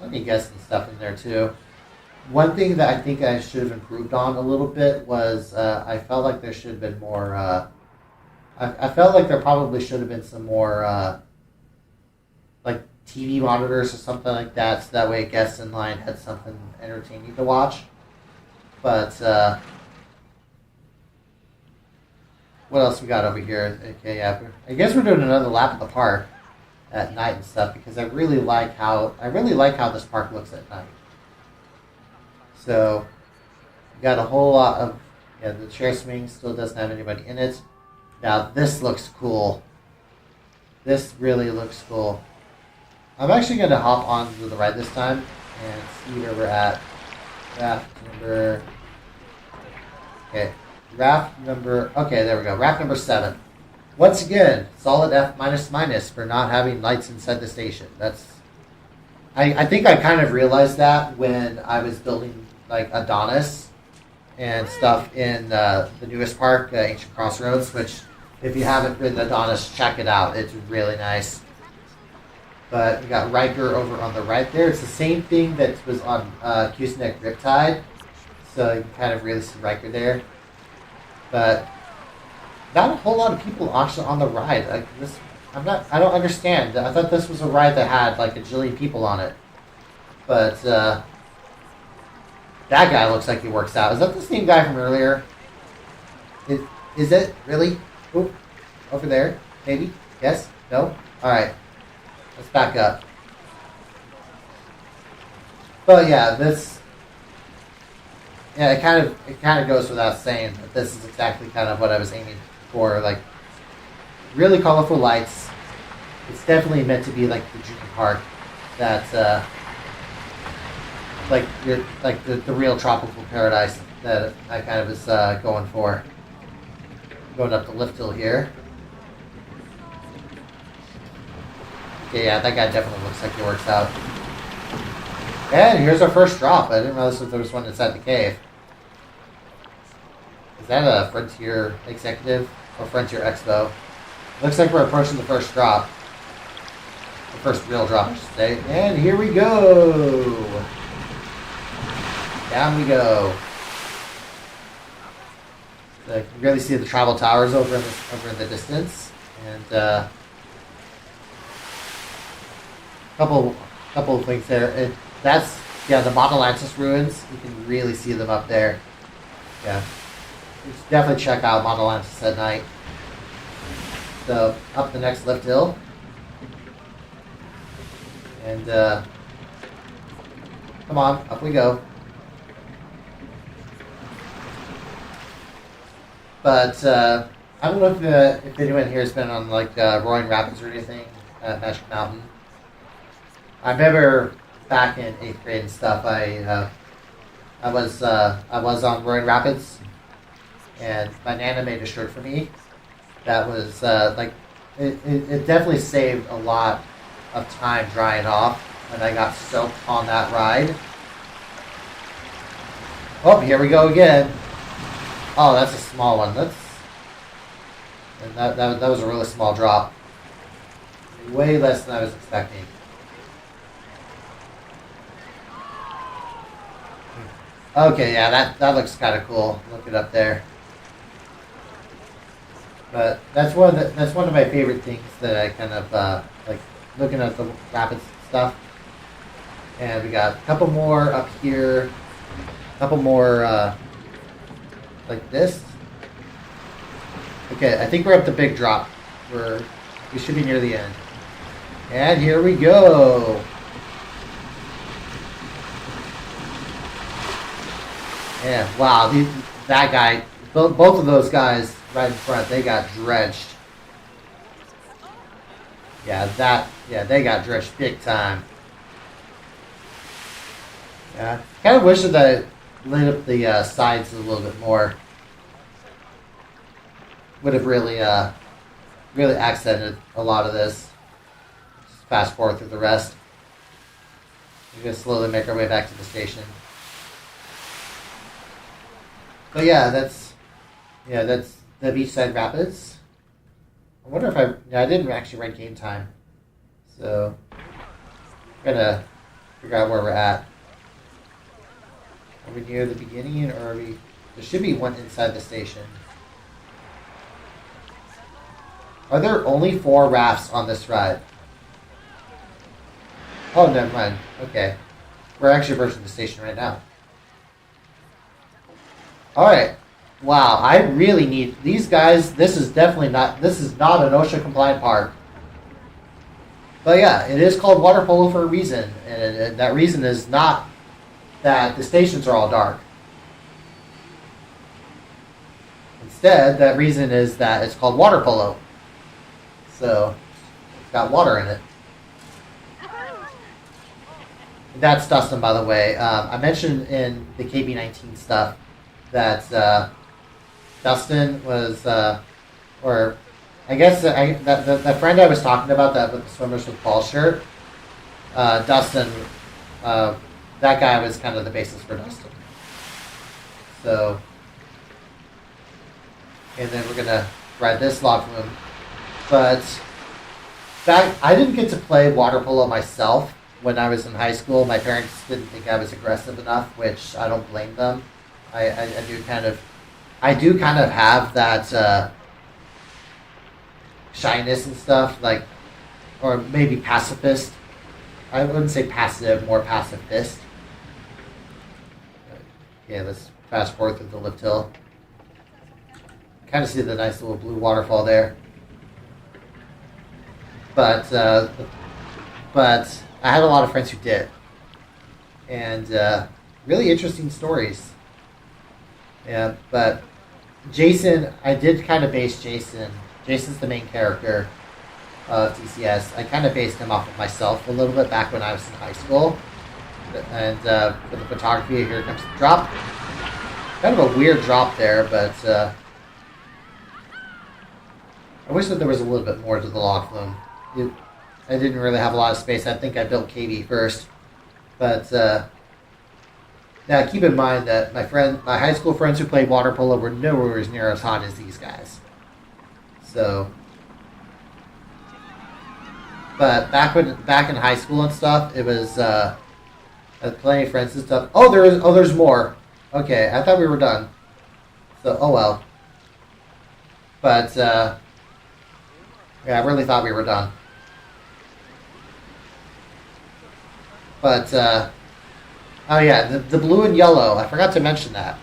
let me guess some stuff in there too. One thing that I think I should have improved on a little bit was I felt like there should have been more. I felt like there probably should have been some more like TV monitors or something like that, so that way guests in line had something entertaining to watch. But what else we got over here? Okay, yeah, I guess we're doing another lap of the park at night and stuff because I really like how this park looks at night. So we got a whole lot of the chair swing still doesn't have anybody in it. Now this looks cool. This really looks cool. I'm actually going to hop onto the ride this time and see where we're at. Okay, there we go. Raft number 7. Once again, solid F minus for not having lights inside the station. I think I kind of realized that when I was building like Adonis and stuff in the newest park, Ancient Crossroads, which if you haven't ridden Adonis, check it out. It's really nice. But we got Riker over on the right there. It's the same thing that was on Cusack Riptide. So you can kind of really see Riker there. But not a whole lot of people actually on the ride. I don't understand. I thought this was a ride that had like a jillion people on it. But that guy looks like he works out. Is that the same guy from earlier? Is it? Really? Oop. Over there? Maybe? Yes? No? Alright. Let's back up. But yeah, it kind of goes without saying that this is exactly kind of what I was aiming for. Like, really colorful lights. It's definitely meant to be like the Junior Park that, the real tropical paradise that I kind of was going for. Going up the lift hill here. Okay, yeah, that guy definitely looks like he works out. And here's our first drop. I didn't realize that there was one inside the cave. Is that a Frontier Executive or Frontier Expo? Looks like we're approaching the first drop. The first real drop, I should say. And here we go. Down we go. You can really see the travel towers over in the distance. And couple of things there. That's the Montalantis ruins. You can really see them up there. Yeah, you should definitely check out Montalantis at night. So up the next lift hill, and come on, up we go. But I don't know if anyone here has been on like Roaring Rapids or anything at Magic Mountain. I remember back in 8th grade and stuff, I was on Roaring Rapids, and my Nana made a shirt for me that was it definitely saved a lot of time drying off, and I got soaked on that ride. Oh, here we go again. Oh, that's a small one. That was a really small drop. Way less than I was expecting. Okay, yeah, that looks kind of cool. Look it up there. But that's one of my favorite things that I kind of like looking at the rapids stuff. And we got a couple more up here, a couple more like this. Okay, I think we're at the big drop. We should be near the end. And here we go. Yeah, wow, that guy, both of those guys right in front, they got drenched. Yeah, they got drenched big time. Yeah, kind of wish that I lit up the sides a little bit more. Would have really accented a lot of this. Just fast forward through the rest. We're gonna slowly make our way back to the station. But yeah, that's the Beachside Rapids. I wonder if I didn't actually write game time, so I'm gonna figure out where we're at. Are we near the beginning, or are we? There should be one inside the station. Are there only 4 rafts on this ride? Oh, never mind. Okay. We're actually approaching the station right now. Alright. Wow, I really need... These guys, this is definitely not... This is not an OSHA-compliant park. But yeah, it is called water polo for a reason. And that reason is not that the stations are all dark. Instead, that reason is that it's called water polo. So, it's got water in it. That's Dustin, by the way. I mentioned in the KB19 stuff that Dustin was, or I guess the friend I was talking about that with the swimmers with ball shirt, Dustin, that guy was kind of the basis for Dustin. So, and then we're gonna ride this locker room, but I didn't get to play water polo myself. When I was in high school, my parents didn't think I was aggressive enough, which I don't blame them. I do kind of have that shyness and stuff, like, or maybe pacifist. I wouldn't say passive, more pacifist. Okay, let's fast forward through the lift hill. Kind of see the nice little blue waterfall there. But I had a lot of friends who did. And really interesting stories. Yeah, but Jason, I did kind of base Jason. Jason's the main character of TCS. I kind of based him off of myself a little bit back when I was in high school. And for the photography, here comes the drop. Kind of a weird drop there, but I wish that there was a little bit more to the log flume. I didn't really have a lot of space. I think I built KB first. But now keep in mind that my high school friends who played water polo were nowhere as near as hot as these guys. So, but back in high school and stuff, it was I had plenty of friends and stuff. There's more. Okay, I thought we were done. So oh well. But yeah, I really thought we were done. But, oh yeah, the blue and yellow, I forgot to mention that.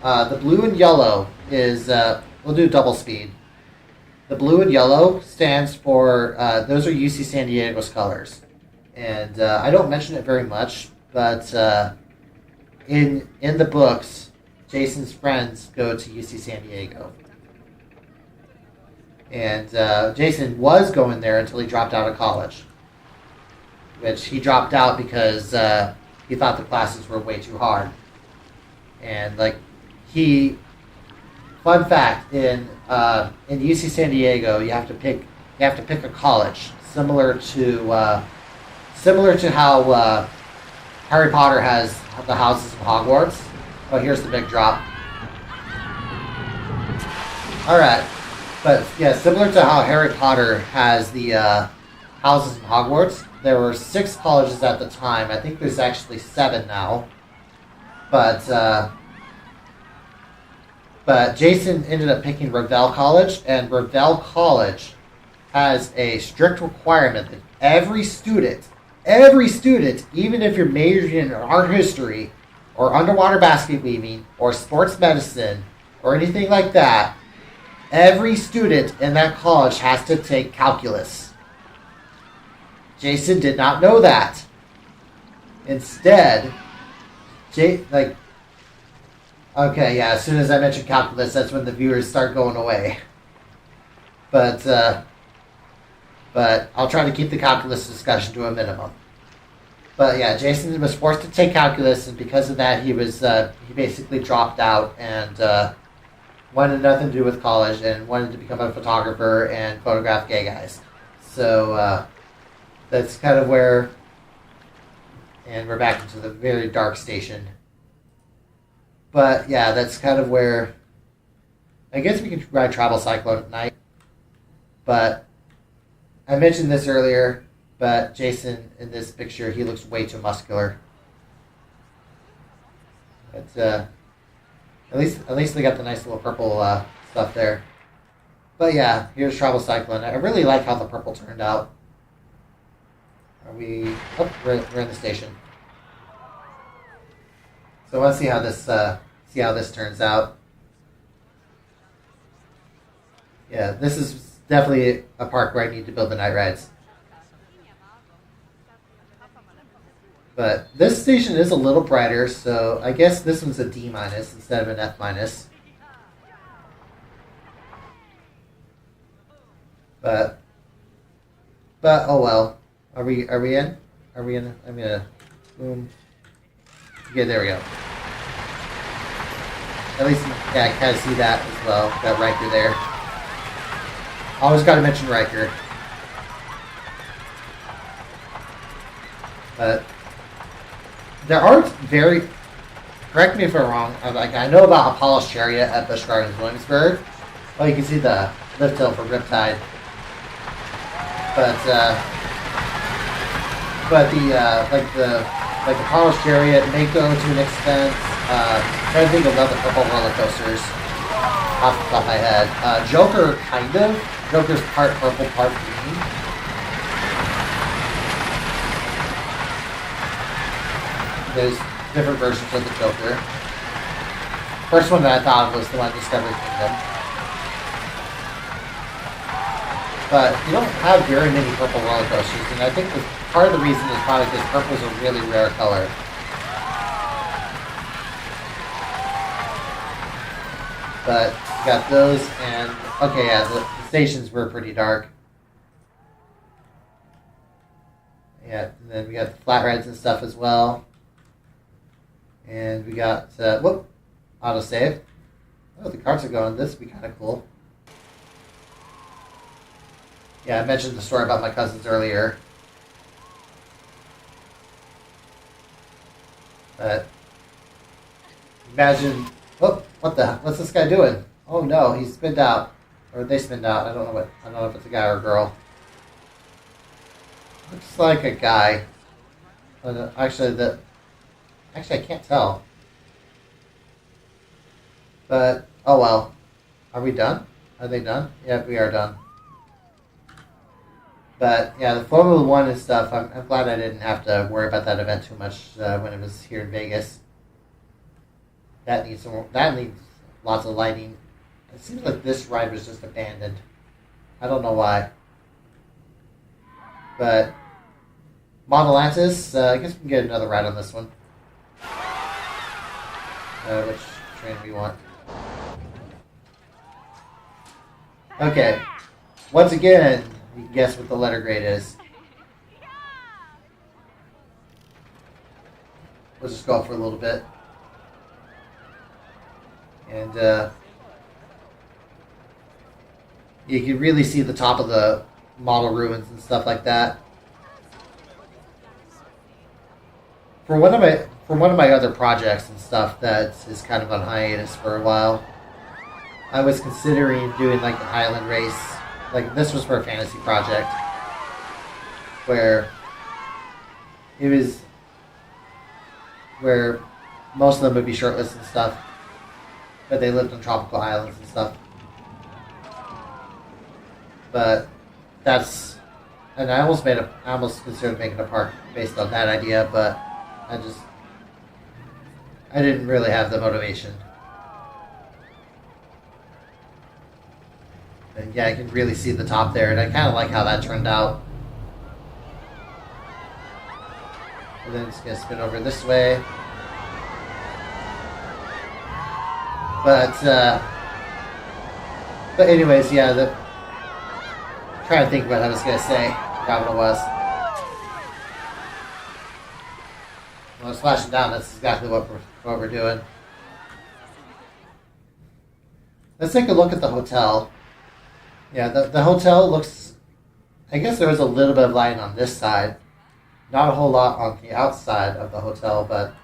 The blue and yellow is, we'll do double speed. The blue and yellow stands for, those are UC San Diego's colors. And I don't mention it very much, but in the books, Jason's friends go to UC San Diego. And Jason was going there until he dropped out of college. Which he dropped out because he thought the classes were way too hard. And fun fact, in UC San Diego, you have to pick a college similar to how Harry Potter has the houses in Hogwarts. Oh, here's the big drop. All right, but yeah, similar to how Harry Potter has the houses in Hogwarts. There were 6 colleges at the time. I think there's actually 7 now. But Jason ended up picking Revelle College, and Revelle College has a strict requirement that every student, even if you're majoring in art history, or underwater basket weaving, or sports medicine, or anything like that, every student in that college has to take calculus. Jason did not know that. Instead, okay, yeah, as soon as I mention calculus, that's when the viewers start going away. But I'll try to keep the calculus discussion to a minimum. But yeah, Jason was forced to take calculus, and because of that, he basically dropped out and wanted nothing to do with college and wanted to become a photographer and photograph gay guys. So that's kind of where, and we're back into the very dark station. But yeah, that's kind of where, I guess we can ride Travel Cyclone at night. But I mentioned this earlier, but Jason in this picture, he looks way too muscular. But at least they got the nice little purple stuff there. But yeah, here's Travel Cyclone. I really like how the purple turned out. Are we? Oh, we're in the station. So let's see how this turns out. Yeah, this is definitely a park where I need to build the night rides. But this station is a little brighter, so I guess this one's a D- instead of an F-. But oh well. Are we in? Are we in? I'm gonna boom. Yeah, there we go. At least, yeah, I kind of see that as well. That Riker there. Always got to mention Riker. But there aren't very. Correct me if I'm wrong. I know about Apollo's Chariot at Busch Gardens, Williamsburg. Oh, you can see the lift hill for Riptide. But the Apollo's Chariot, Mako to an extent. Trying to think of other purple roller coasters off the top of my head. Joker, kind of. Joker's part purple, part green. There's different versions of the Joker. First one that I thought of was the one Discovery Kingdom. But you don't have very many purple roller coasters, and I think part of the reason is probably because purple is a really rare color. But we got those, and okay, yeah, the stations were pretty dark. Yeah, and then we got the flat rides and stuff as well. And we got, autosave. Oh, the carts are going. This would be kind of cool. Yeah, I mentioned the story about my cousins earlier. But imagine, what's this guy doing? Oh no, he's spinned out. Or they spinned out. I don't know if it's a guy or a girl. Looks like a guy. Actually, I can't tell. But, oh well. Are we done? Are they done? Yeah, we are done. But, yeah, the Formula One and stuff, I'm glad I didn't have to worry about that event too much when it was here in Vegas. That needs lots of lighting. It seems like this ride was just abandoned. I don't know why. But Model Atlantis, I guess we can get another ride on this one. Which train do we want? Okay. Once again, you can guess what the letter grade is. We'll just go for a little bit. And you can really see the top of the model ruins and stuff like that. For one of my other projects and stuff that is kind of on hiatus for a while, I was considering doing like an island race. Like this was for a fantasy project where most of them would be shirtless and stuff, but they lived on tropical islands and stuff. But and I almost considered making a park based on that idea, but I didn't really have the motivation. And yeah, I can really see the top there, and I kind of like how that turned out. And then it's going to spin over this way. But anyways, yeah, trying to think about what I was going to say. Forgot what it was. When I was flashing down, that's exactly what we're doing. Let's take a look at the hotel. Yeah, the hotel looks... I guess there was a little bit of lighting on this side. Not a whole lot on the outside of the hotel, but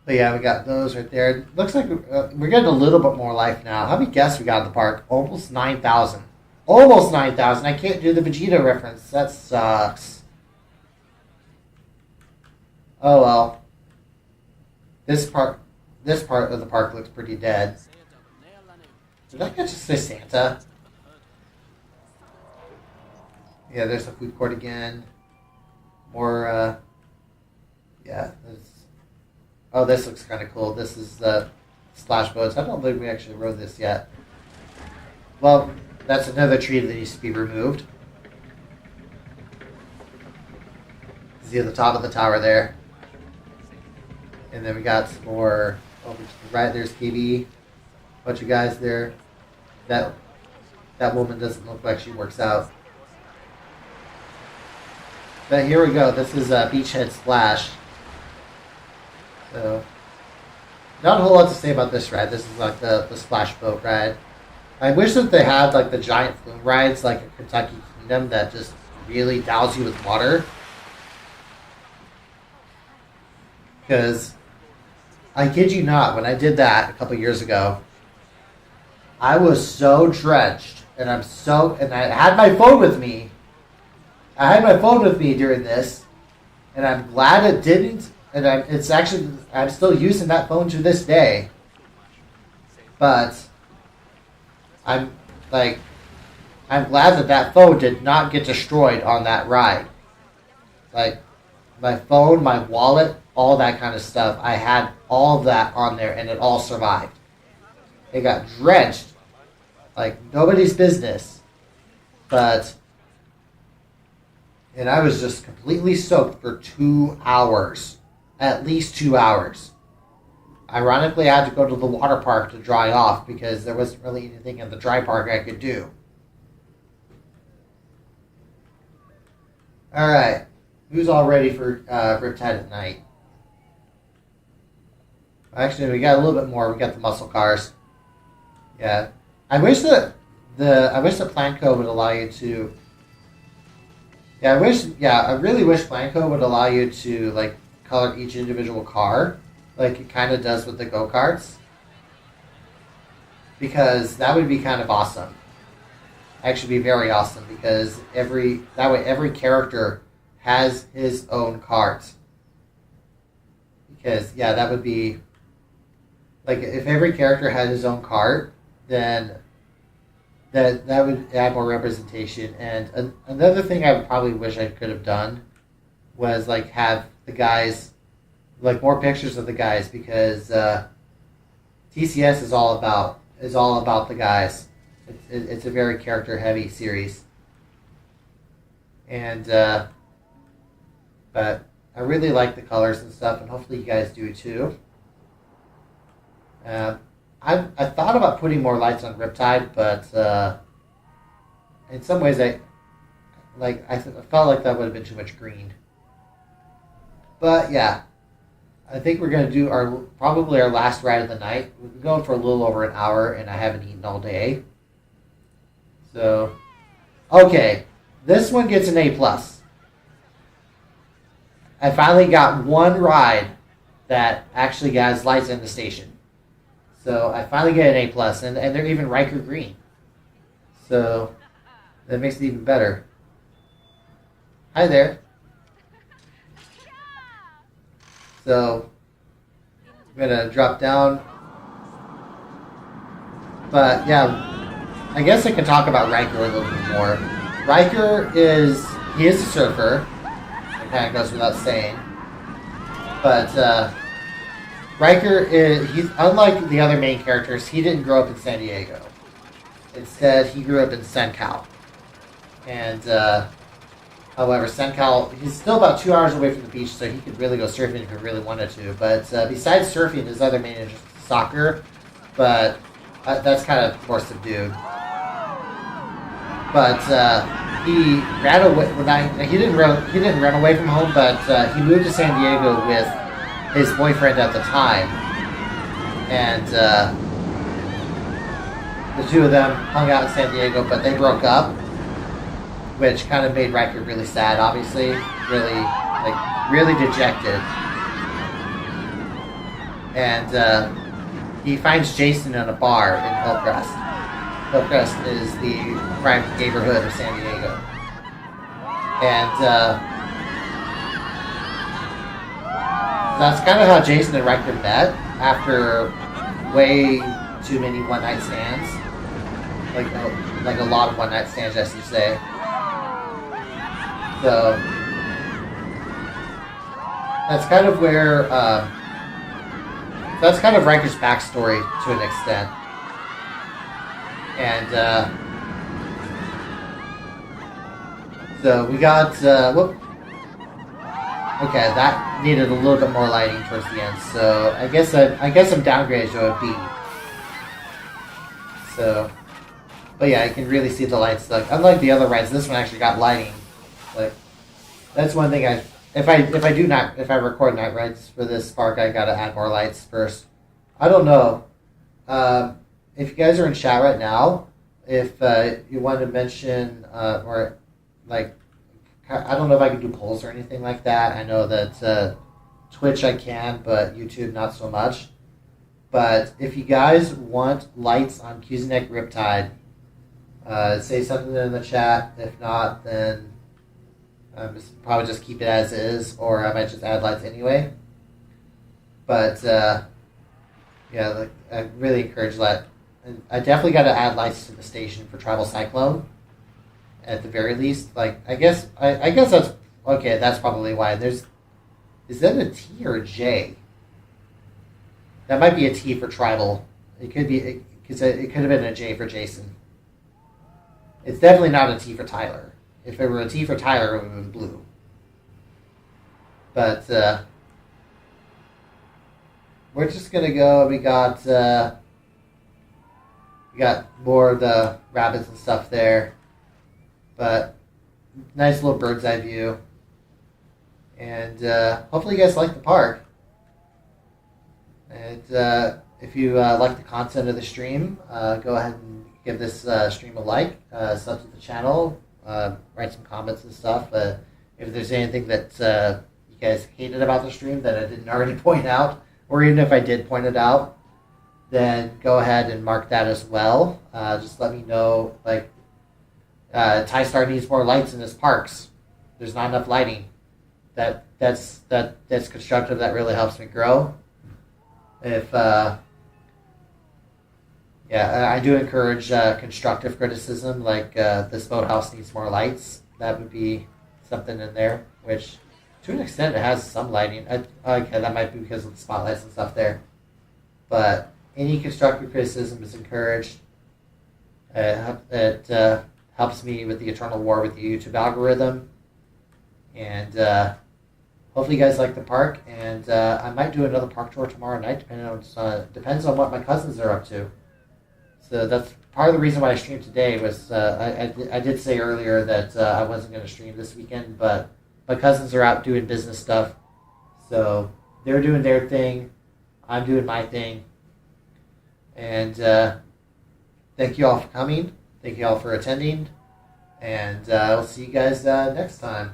yeah, we got those right there. Looks like we're getting a little bit more life now. How many guests we got in the park? Almost 9,000. Almost 9,000. I can't do the Vegeta reference. That sucks. Oh well. This part of the park looks pretty dead. Did I just say Santa? Yeah, there's the food court again. More, yeah. Oh, this looks kind of cool. This is the splash boats. I don't think we actually rode this yet. Well, that's another tree that needs to be removed. See at the top of the tower there. And then we got some more over to the right. There's KB. Bunch of guys there. That woman doesn't look like she works out. But here we go. This is Beachhead Splash. So, not a whole lot to say about this ride. This is like the splash boat ride. I wish that they had like the giant flume rides like a Kentucky Kingdom that just really douse you with water. Because, I kid you not, when I did that a couple years ago, I was so drenched, and I had my phone with me. I had my phone with me during this, and I'm glad it didn't. And I'm still using that phone to this day. But I'm glad that phone did not get destroyed on that ride. Like, my phone, my wallet, all that kind of stuff. I had all of that on there, and it all survived. It got drenched like nobody's business. And I was just completely soaked for 2 hours. At least 2 hours. Ironically, I had to go to the water park to dry off because there wasn't really anything in the dry park I could do. Alright. Who's all ready for Riptide at Night? Actually, we got a little bit more. We got the muscle cars. Yeah. I wish that Planco would allow you to... I really wish Planco would allow you to, like, color each individual car, like it kind of does with the go-karts. Because that would be kind of awesome. Actually be very awesome, because every character has his own cart. Because, yeah, that would be... Like, if every character had his own cart, then that would add more representation. And another thing I would probably wish I could have done was, like, have the guys, like, more pictures of the guys, because TCS is all about the guys. It's a very character-heavy series. And, but I really like the colors and stuff, and hopefully you guys do too. I thought about putting more lights on Riptide, but in some ways I felt like that would have been too much green. But yeah, I think we're going to do probably our last ride of the night. We've been going for a little over an hour, and I haven't eaten all day. So, okay, this one gets an A+. I finally got one ride that actually has lights in the station. So I finally get an A+, and they're even Riker green. So that makes it even better. Hi there. So I'm going to drop down. But yeah, I guess I can talk about Riker a little bit more. Riker is a surfer. It kind of goes without saying. But Riker he's unlike the other main characters. He didn't grow up in San Diego. Instead, he grew up in SenCal. And however, SenCal, he's still about 2 hours away from the beach, so he could really go surfing if he really wanted to. But besides surfing, his other main interest is soccer. But that's kind of more subdued. But he ran away. He didn't run away from home, but he moved to San Diego with his boyfriend at the time, and the two of them hung out in San Diego, but they broke up, which kind of made Riker really sad, obviously, really dejected. And he finds Jason in a bar in Hillcrest. Hillcrest is the prime neighborhood of San Diego, and that's kind of how Jason and Riker met, after way too many one-night stands. Like a lot of one-night stands, as you say. So that's kind of where that's kind of Riker's backstory to an extent. And so we got whoop. Okay, that needed a little bit more lighting towards the end. So I guess I'm downgraded to a B. So, but yeah, I can really see the lights. Like unlike the other rides, this one actually got lighting. Like that's one thing if I record night rides for this park, I gotta add more lights first. I don't know. If you guys are in chat right now, if you want to mention or like, I don't know if I can do polls or anything like that. I know that Twitch I can, but YouTube not so much. But if you guys want lights on Cusineck Riptide, say something in the chat. If not, then probably just keep it as is, or I might just add lights anyway. But yeah, like, I really encourage that. And I definitely got to add lights to the station for Tribal Cyclone. At the very least, like I guess that's okay. That's probably why is that a T or a J? That might be a T for Tribal. It could be because it could have been a J for Jason. It's definitely not a T for Tyler. If it were a T for Tyler, it would have been blue. But we're just gonna go. We got more of the rabbits and stuff there. But nice little bird's eye view. And hopefully you guys like the park. And if you like the content of the stream, go ahead and give this stream a like, sub to the channel, write some comments and stuff. If there's anything that you guys hated about the stream that I didn't already point out, or even if I did point it out, then go ahead and mark that as well. Just let me know, like, TiStar needs more lights in his parks. There's not enough lighting. That's constructive. That really helps me grow. If yeah, I do encourage constructive criticism. Like this boathouse needs more lights. That would be something in there. Which, to an extent, it has some lighting. Okay, that might be because of the spotlights and stuff there. But any constructive criticism is encouraged. It helps me with the eternal war with the YouTube algorithm. And hopefully you guys like the park. And I might do another park tour tomorrow night, depends on what my cousins are up to. So that's part of the reason why I streamed today was I did say earlier that I wasn't going to stream this weekend, but my cousins are out doing business stuff. So they're doing their thing. I'm doing my thing. And thank you all for coming. Thank you all for attending. And I'll see you guys next time.